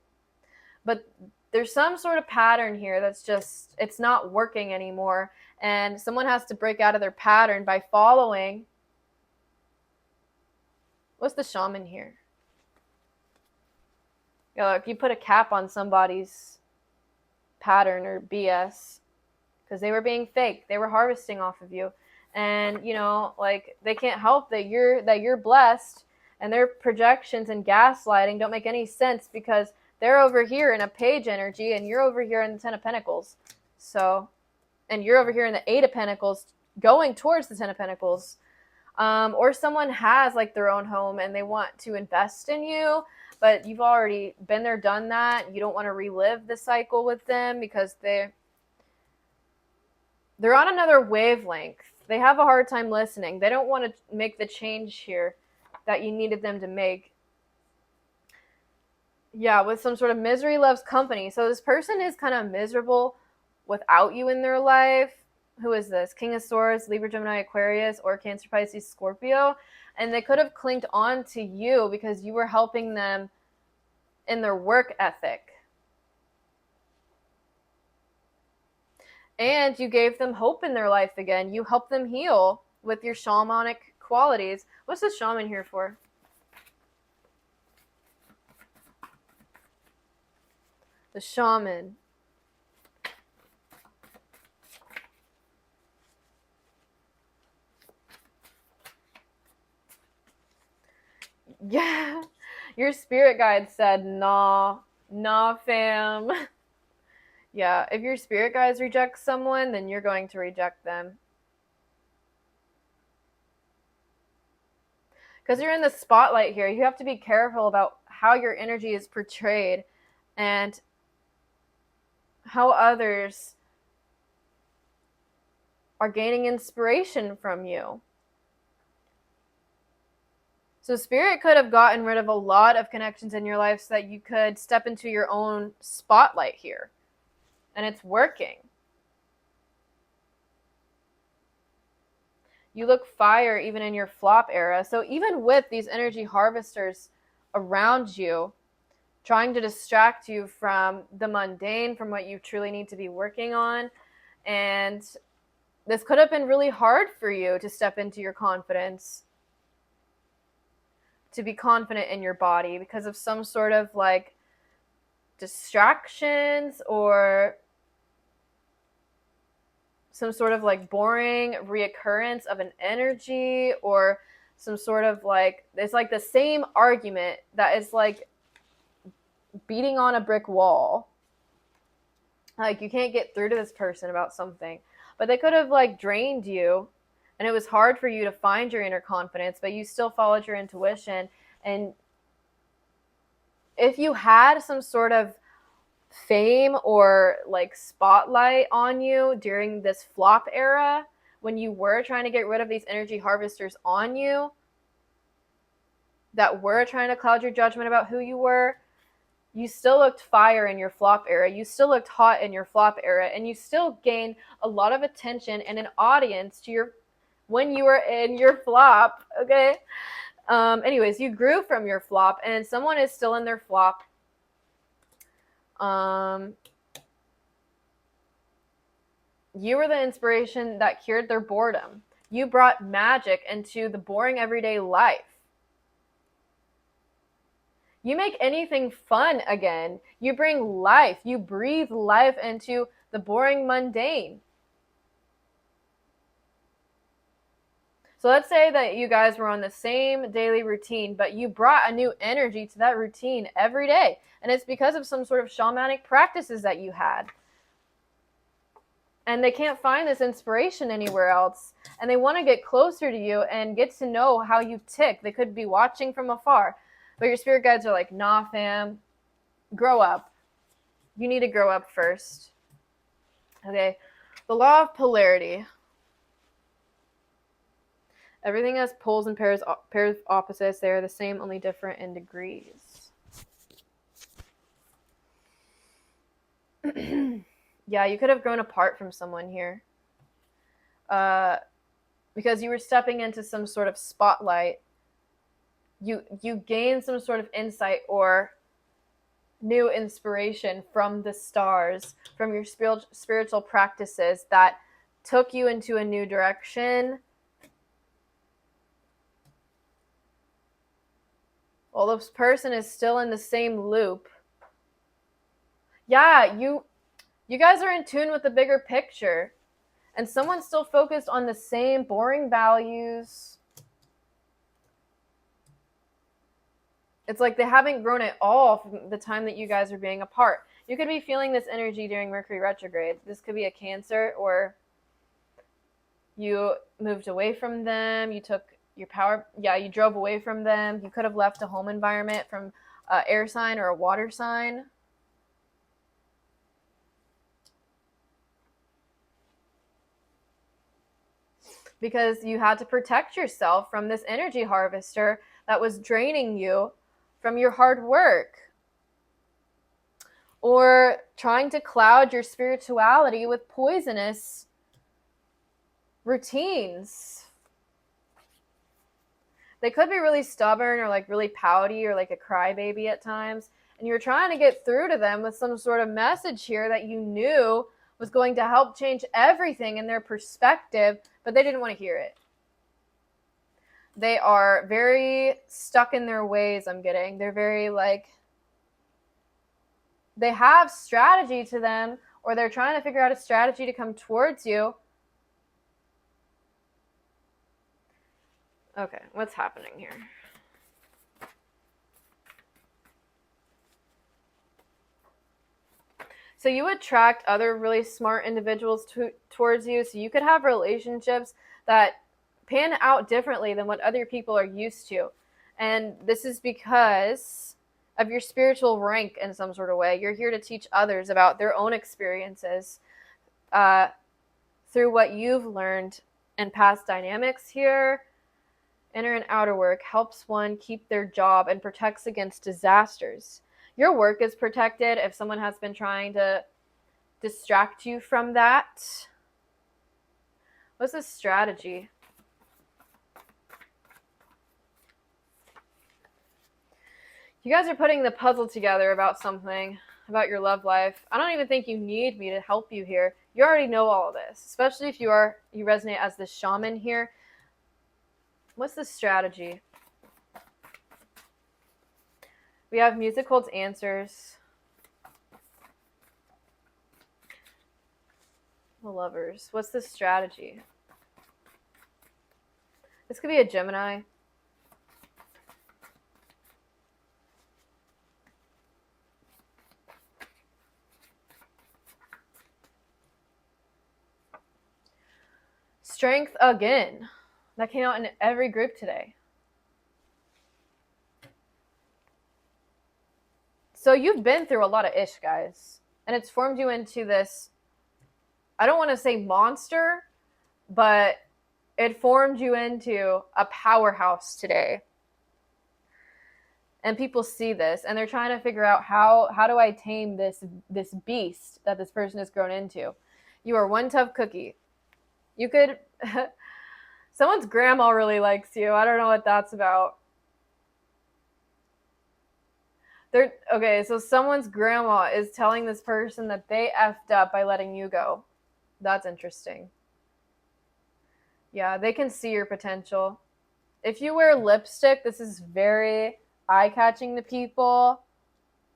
But there's some sort of pattern here that's just, it's not working anymore. And someone has to break out of their pattern by following. What's the shaman here? If you put a cap on somebody's pattern or BS, because they were being fake, they were harvesting off of you. And, like, they can't help that you're blessed, and their projections and gaslighting don't make any sense, because they're over here in a page energy, and you're over here in the 10 of Pentacles. So, and you're over here in the 8 of Pentacles, going towards the 10 of Pentacles. Or someone has, like, their own home, and they want to invest in you, but you've already been there, done that. You don't want to relive the cycle with them, because they're on another wavelength. They have a hard time listening. They don't want to make the change here that you needed them to make. Yeah, with some sort of misery loves company. So this person is kind of miserable without you in their life. Who is this? King of Swords, Libra, Gemini, Aquarius, or Cancer, Pisces, Scorpio. And they could have clinged on to you because you were helping them in their work ethic. And you gave them hope in their life again. You helped them heal with your shamanic qualities. What's the shaman here for? The shaman. Yeah. Your spirit guide said, nah, fam. Yeah, if your spirit guides reject someone, then you're going to reject them. Because you're in the spotlight here. You have to be careful about how your energy is portrayed and how others are gaining inspiration from you. So Spirit could have gotten rid of a lot of connections in your life so that you could step into your own spotlight here. And it's working. You look fire even in your flop era. So even with these energy harvesters around you, trying to distract you from the mundane, from what you truly need to be working on, and this could have been really hard for you to step into your confidence, to be confident in your body because of some sort of like distractions or some sort of like boring reoccurrence of an energy, or some sort of like, it's like the same argument that is like beating on a brick wall. Like you can't get through to this person about something, but they could have like drained you, and it was hard for you to find your inner confidence, but you still followed your intuition, and if you had some sort of fame or like spotlight on you during this flop era, when you were trying to get rid of these energy harvesters on you that were trying to cloud your judgment about who you were, you still looked fire in your flop era. You still looked hot in your flop era, and you still gained a lot of attention and an audience to your when you were in your flop. Okay. Anyways, you grew from your flop, and someone is still in their flop. You were the inspiration that cured their boredom. You brought magic into the boring everyday life. You make anything fun again. You bring life. You breathe life into the boring mundane. So let's say that you guys were on the same daily routine, but you brought a new energy to that routine every day. And it's because of some sort of shamanic practices that you had. And they can't find this inspiration anywhere else. And they want to get closer to you and get to know how you tick. They could be watching from afar. But your spirit guides are like, nah, fam, grow up. You need to grow up first. Okay, the law of polarity. Everything has poles and pairs of opposites. They are the same, only different in degrees. Yeah, you could have grown apart from someone here. Because you were stepping into some sort of spotlight. You gained some sort of insight or new inspiration from the stars, from your spiritual practices that took you into a new direction. Well, this person is still in the same loop. Yeah, you guys are in tune with the bigger picture. And someone's still focused on the same boring values. It's like they haven't grown at all from the time that you guys are being apart. You could be feeling this energy during Mercury retrograde. This could be a Cancer, or you moved away from them. You took your power. Yeah, you drove away from them. You could have left a home environment from an air sign or a water sign. Because you had to protect yourself from this energy harvester that was draining you from your hard work, or trying to cloud your spirituality with poisonous routines. They could be really stubborn or like really pouty or like a crybaby at times, and you're trying to get through to them with some sort of message here that you knew was going to help change everything in their perspective, but they didn't want to hear it. They are very stuck in their ways, I'm getting. They're very like, they have strategy to them, or they're trying to figure out a strategy to come towards you. Okay, what's happening here? So you attract other really smart individuals towards you, so you could have relationships that pan out differently than what other people are used to. And this is because of your spiritual rank in some sort of way. You're here to teach others about their own experiences through what you've learned and past dynamics here. Inner and outer work helps one keep their job and protects against disasters. Your work is protected if someone has been trying to distract you from that. What's the strategy? You guys are putting the puzzle together about something, about your love life. I don't even think you need me to help you here. You already know all of this, especially if you resonate as the shaman here. What's the strategy? We have music holds answers. The Lovers. What's the strategy? This could be a Gemini. Strength again. That came out in every group today. So you've been through a lot of ish, guys. And it's formed you into this, I don't want to say monster, but it formed you into a powerhouse today. And people see this and they're trying to figure out how do I tame this beast that this person has grown into. You are one tough cookie. You could someone's grandma really likes you. I don't know what that's about. Okay, so someone's grandma is telling this person that they effed up by letting you go. That's interesting. Yeah, they can see your potential. If you wear lipstick, this is very eye-catching to people.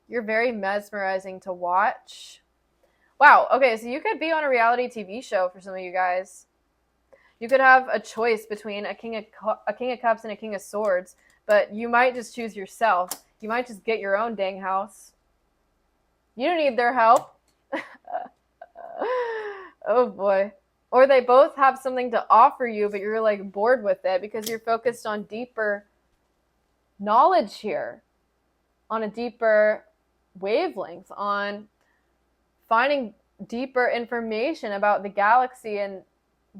You're very mesmerizing to watch. Wow, okay, so you could be on a reality TV show for some of you guys. You could have a choice between a king of cups and a king of swords, but you might just choose yourself. You might just get your own dang house. You don't need their help. Oh boy. Or they both have something to offer you, but you're like bored with it because you're focused on deeper knowledge here, on a deeper wavelength, on finding deeper information about the galaxy and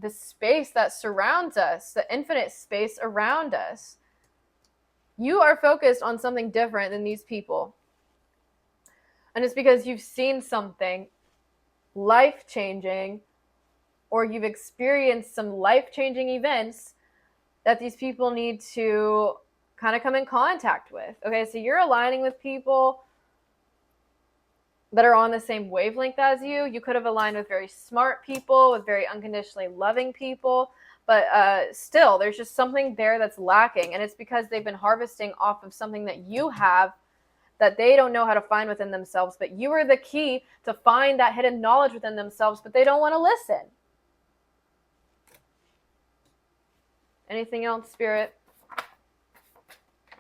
the space that surrounds us, the infinite space around us. You are focused on something different than these people. And it's because you've seen something life-changing, or you've experienced some life-changing events that these people need to kind of come in contact with. Okay, so you're aligning with people that are on the same wavelength as you. You could have aligned with very smart people, with very unconditionally loving people, but still, there's just something there that's lacking, and it's because they've been harvesting off of something that you have that they don't know how to find within themselves, but you are the key to find that hidden knowledge within themselves, but they don't want to listen. Anything else, Spirit?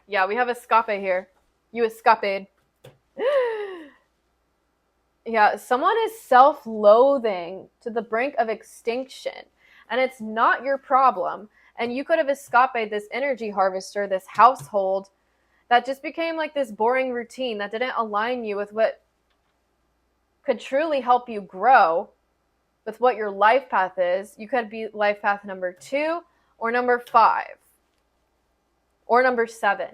Yeah, we have escape here. You escaped. Yeah, someone is self-loathing to the brink of extinction, and it's not your problem. And you could have escaped this energy harvester, this household, that just became like this boring routine that didn't align you with what could truly help you grow, with what your life path is. You could be life path number 2 or number 5 or number 7.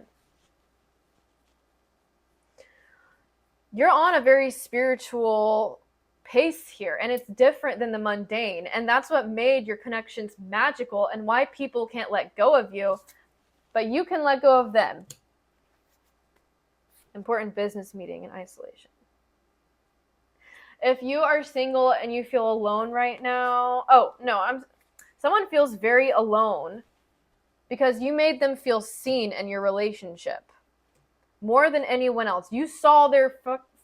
You're on a very spiritual pace here, and it's different than the mundane, and that's what made your connections magical and why people can't let go of you, but you can let go of them. Important business meeting in isolation. If you are single and you feel alone right now, someone feels very alone because you made them feel seen in your relationship more than anyone else. You saw their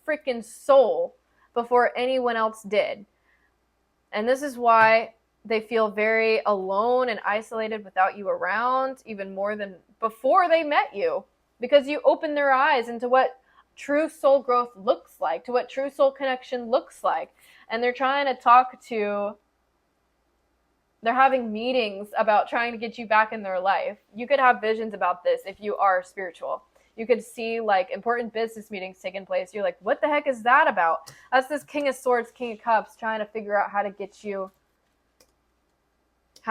freaking soul before anyone else did. And this is why they feel very alone and isolated without you around, even more than before they met you, because you opened their eyes into what true soul growth looks like, to what true soul connection looks like. And they're having meetings about trying to get you back in their life. You could have visions about this if you are spiritual. You could see like important business meetings taking place. You're like, what the heck is that about? That's this King of Swords, King of Cups trying to figure out how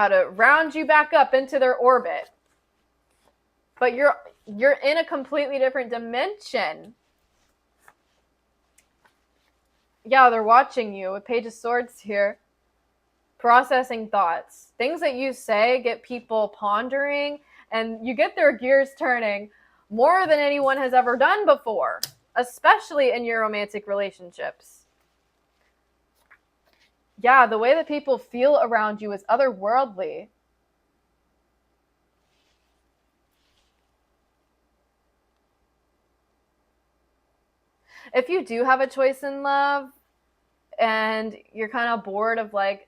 to round you back up into their orbit. But you're in a completely different dimension. Yeah, they're watching you with Page of Swords here. Processing thoughts. Things that you say get people pondering, and you get their gears turning more than anyone has ever done before, especially in your romantic relationships. Yeah, the way that people feel around you is otherworldly. If you do have a choice in love and you're kind of bored of like,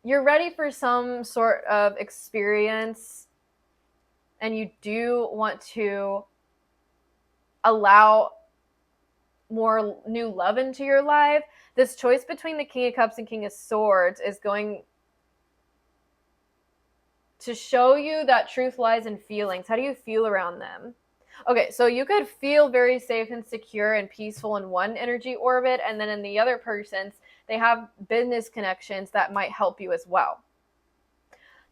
you're ready for some sort of experience and you do want to allow more new love into your life, this choice between the King of Cups and King of Swords is going to show you that truth lies in feelings. How do you feel around them? Okay, so you could feel very safe and secure and peaceful in one energy orbit, and then in the other person's, they have business connections that might help you as well.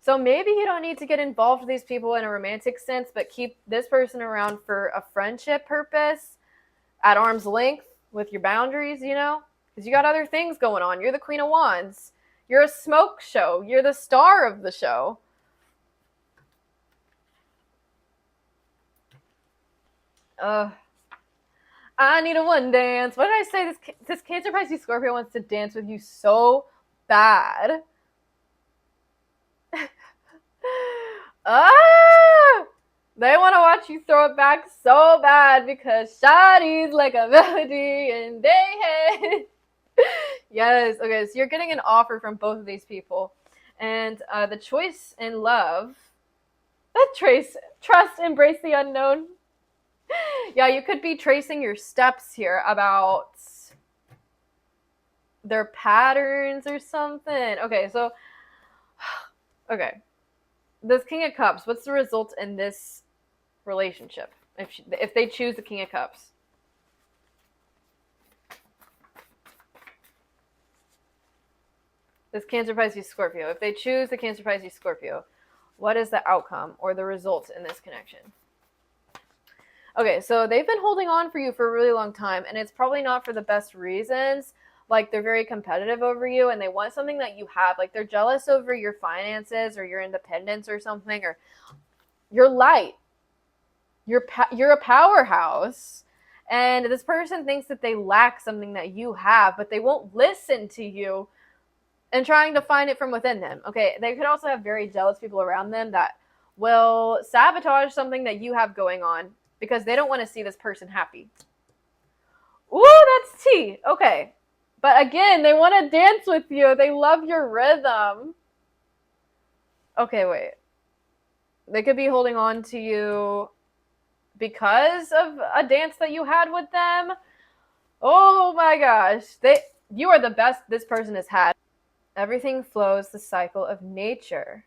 So maybe you don't need to get involved with these people in a romantic sense, but keep this person around for a friendship purpose at arm's length with your boundaries, you know? Because you got other things going on. You're the Queen of Wands. You're a smoke show. You're the star of the show. I need a one dance. What did I say? This Cancer, Pisces, Scorpio wants to dance with you so bad. They want to watch you throw it back so bad because Shadi's like a melody and they hit. Yes. Okay. So you're getting an offer from both of these people, and the choice in love. Trust, embrace the unknown. Yeah, you could be tracing your steps here about their patterns or something. Okay, so, okay. This King of Cups, what's the result in this relationship if they choose the King of Cups? This Cancer, Pisces, Scorpio. If they choose the Cancer, Pisces, Scorpio, what is the outcome or the result in this connection? Okay, so they've been holding on for you for a really long time, and it's probably not for the best reasons. Like, they're very competitive over you, and they want something that you have. Like, they're jealous over your finances or your independence or something, or your light. You're a powerhouse, and this person thinks that they lack something that you have, but they won't listen to you and trying to find it from within them. Okay, they could also have very jealous people around them that will sabotage something that you have going on because they don't want to see this person happy. Ooh, that's tea. Okay. But again, they want to dance with you. They love your rhythm. Okay, wait. They could be holding on to you because of a dance that you had with them. Oh my gosh. You are the best this person has had. Everything flows the cycle of nature.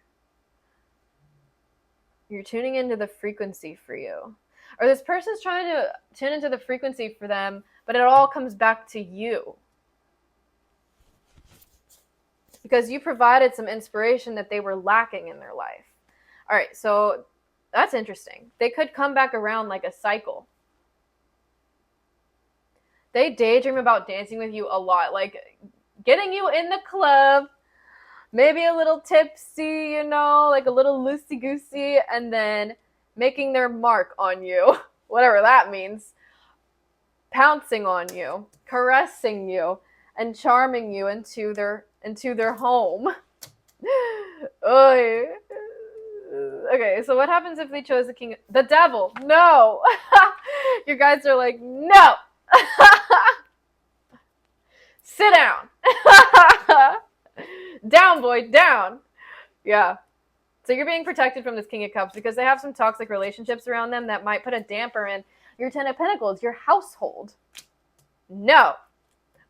You're tuning into the frequency for you. Or this person's trying to tune into the frequency for them, but it all comes back to you. Because you provided some inspiration that they were lacking in their life. All right, so that's interesting. They could come back around like a cycle. They daydream about dancing with you a lot, like getting you in the club, maybe a little tipsy, you know, like a little loosey-goosey, and then making their mark on you, whatever that means, pouncing on you, caressing you, and charming you into their home. Okay, so what happens if they chose the devil? No. Your guys are like, no. Sit down. Down, boy, down. Yeah. So you're being protected from this King of Cups because they have some toxic relationships around them that might put a damper in your Ten of Pentacles, your household. No.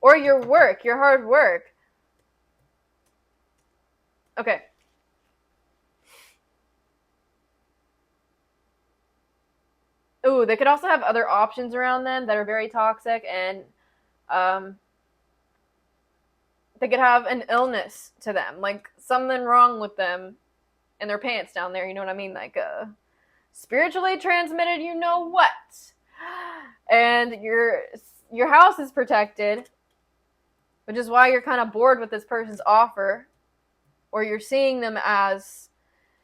Or your work, your hard work. Okay. Ooh, they could also have other options around them that are very toxic, and they could have an illness to them, like something wrong with them in their pants down there, you know what I mean? Like spiritually transmitted, you know what? And your house is protected, which is why you're kind of bored with this person's offer, or you're seeing them as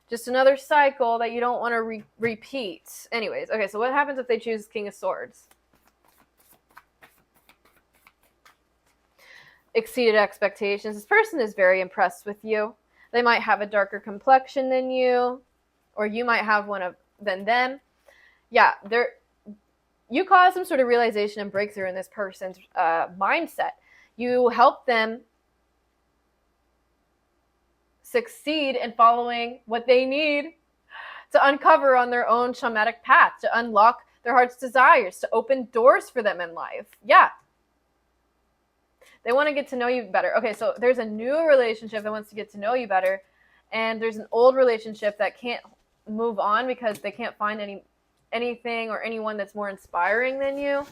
just another cycle that you don't want to repeat. Anyways, okay, so what happens if they choose King of Swords? Exceeded expectations. This person is very impressed with you. They might have a darker complexion than you, or you might have one than them. Yeah, you cause some sort of realization and breakthrough in this person's mindset. You help them succeed in following what they need to uncover on their own shamanic path, to unlock their heart's desires, to open doors for them in life. Yeah. They want to get to know you better. Okay, so there's a new relationship that wants to get to know you better, and there's an old relationship that can't move on because they can't find any anything or anyone that's more inspiring than you,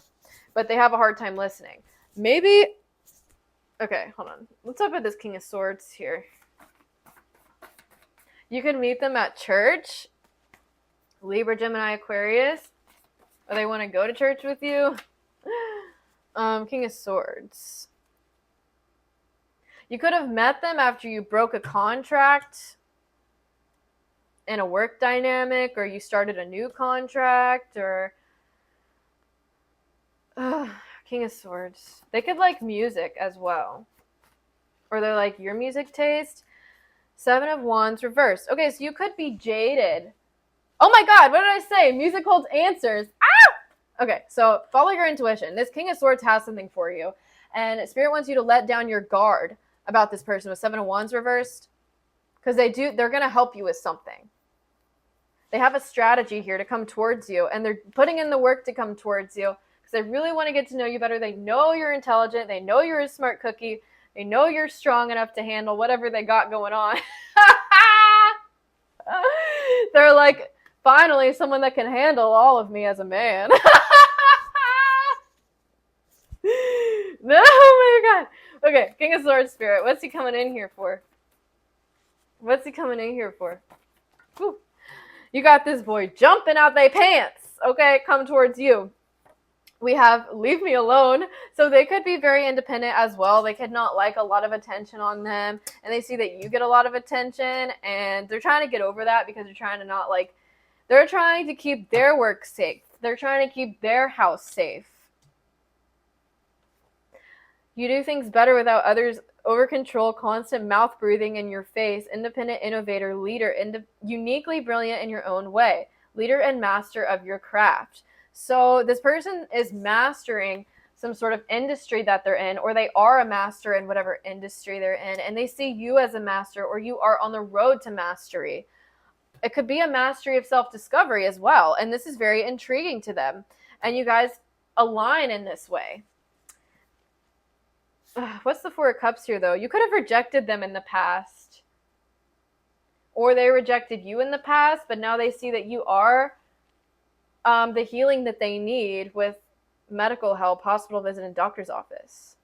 but they have a hard time listening. Maybe, okay, hold on. Let's open this King of Swords here. You can meet them at church, Libra, Gemini, Aquarius, or they want to go to church with you. King of Swords. You could have met them after you broke a contract in a work dynamic, or you started a new contract, or King of Swords. They could like music as well, or they're like your music taste. Seven of Wands reversed. Okay, so you could be jaded. Oh my god, what did I say? Music holds answers. Ah! Okay, so follow your intuition. This King of Swords has something for you, and Spirit wants you to let down your guard about this person with Seven of Wands reversed, because they're going to help you with something. They have a strategy here to come towards you, and they're putting in the work to come towards you because they really want to get to know you better. They know you're intelligent. They know you're a smart cookie. They know you're strong enough to handle whatever they got going on. They're like, finally, someone that can handle all of me as a man. No, oh my god. Okay, King of Swords Spirit. What's he coming in here for? What's he coming in here for? Whew. You got this boy jumping out they pants. Okay, come towards you. We have leave me alone. So they could be very independent as well. They could not like a lot of attention on them. And they see that you get a lot of attention. And they're trying to get over that because they're trying to not like... They're trying to keep their work safe. They're trying to keep their house safe. You do things better without others. Over control, constant mouth breathing in your face. Independent innovator, leader. Uniquely brilliant in your own way. Leader and master of your craft. So this person is mastering some sort of industry that they're in, or they are a master in whatever industry they're in, and they see you as a master, or you are on the road to mastery. It could be a mastery of self-discovery as well, and this is very intriguing to them. And you guys align in this way. What's the Four of Cups here, though? You could have rejected them in the past, or they rejected you in the past, but now they see that you are the healing that they need with medical help, hospital visit, and doctor's office.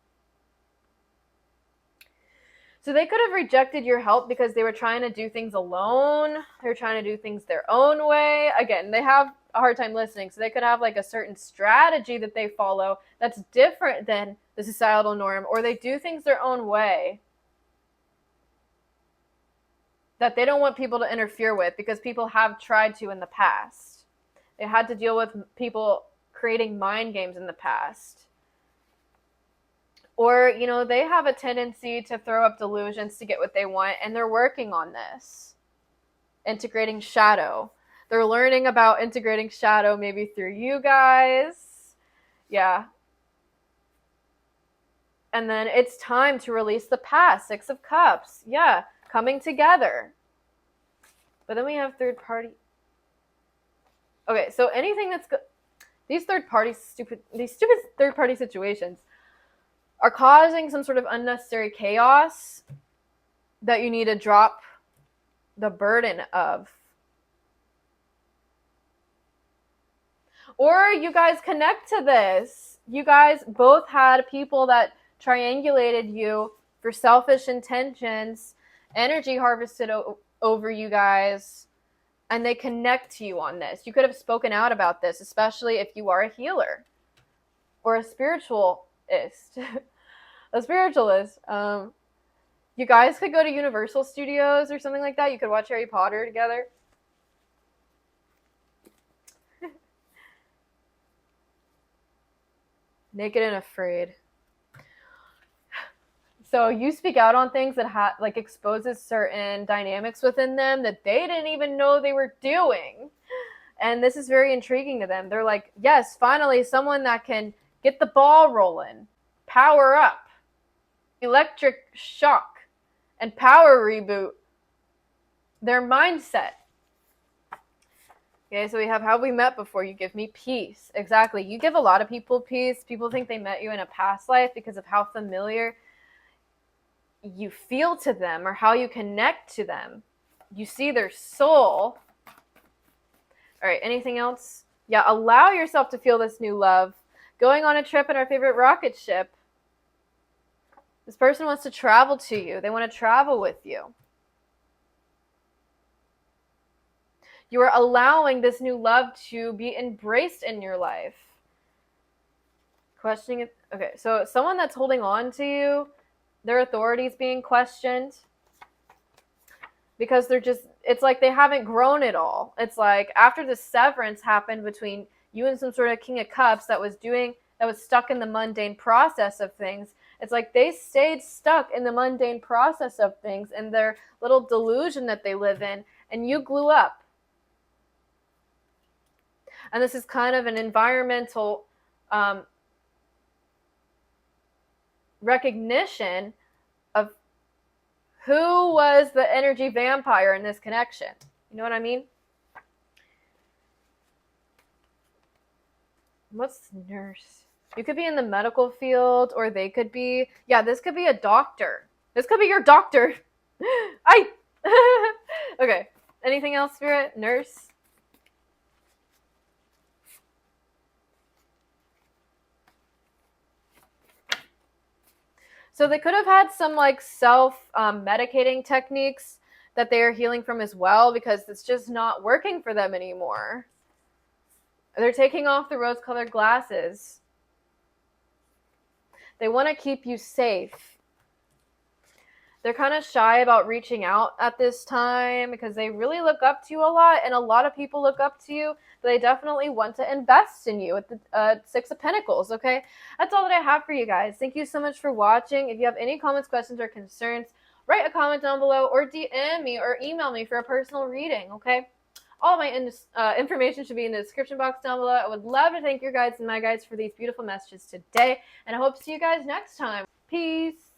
So they could have rejected your help because they were trying to do things alone. They were trying to do things their own way. Again, they have a hard time listening, so they could have like a certain strategy that they follow that's different than the societal norm, or they do things their own way that they don't want people to interfere with because people have tried to in the past. They had to deal with people creating mind games in the past. Or, you know, they have a tendency to throw up delusions to get what they want, and they're working on this. Integrating shadow. They're learning about integrating shadow maybe through you guys. Yeah. And then it's time to release the past. Six of Cups. Yeah. Coming together. But then we have third party. Okay, so anything that's these stupid third party situations are causing some sort of unnecessary chaos that you need to drop the burden of. Or you guys connect to this. You guys both had people that triangulated you for selfish intentions, energy harvested over you guys. And they connect to you on this. You could have spoken out about this, especially if you are a healer or a spiritualist. A spiritualist. You guys could go to Universal Studios or something like that. You could watch Harry Potter together. Naked and afraid. So you speak out on things that like exposes certain dynamics within them that they didn't even know they were doing. And this is very intriguing to them. They're like, yes, finally someone that can get the ball rolling, power up, electric shock, and power reboot their mindset. Okay, so we have how we met before. You give me peace. Exactly. You give a lot of people peace. People think they met you in a past life because of how familiar you feel to them or how you connect to them. You see their soul. All right, anything else? Yeah, allow yourself to feel this new love. Going on a trip in our favorite rocket ship. This person wants to travel to you. They want to travel with you. You are allowing this new love to be embraced in your life. Questioning it. Okay, so someone that's holding on to you, their authority is being questioned because they're just, it's like they haven't grown at all. It's like after the severance happened between you and some sort of King of Cups that was stuck in the mundane process of things. It's like they stayed stuck in the mundane process of things and their little delusion that they live in, and you grew up. And this is kind of an environmental recognition of who was the energy vampire in this connection. You know what I mean? What's nurse? You could be in the medical field, or they could be, yeah, this could be a doctor. This could be your doctor. Okay. Anything else, Spirit? Nurse? So they could have had some like self-medicating techniques that they are healing from as well, because it's just not working for them anymore. They're taking off the rose-colored glasses. They want to keep you safe. They're kind of shy about reaching out at this time because they really look up to you a lot, and a lot of people look up to you, but they definitely want to invest in you with the Six of Pentacles, okay? That's all that I have for you guys. Thank you so much for watching. If you have any comments, questions, or concerns, write a comment down below or DM me or email me for a personal reading, okay? All of my information should be in the description box down below. I would love to thank your guides and my guides for these beautiful messages today, and I hope to see you guys next time. Peace.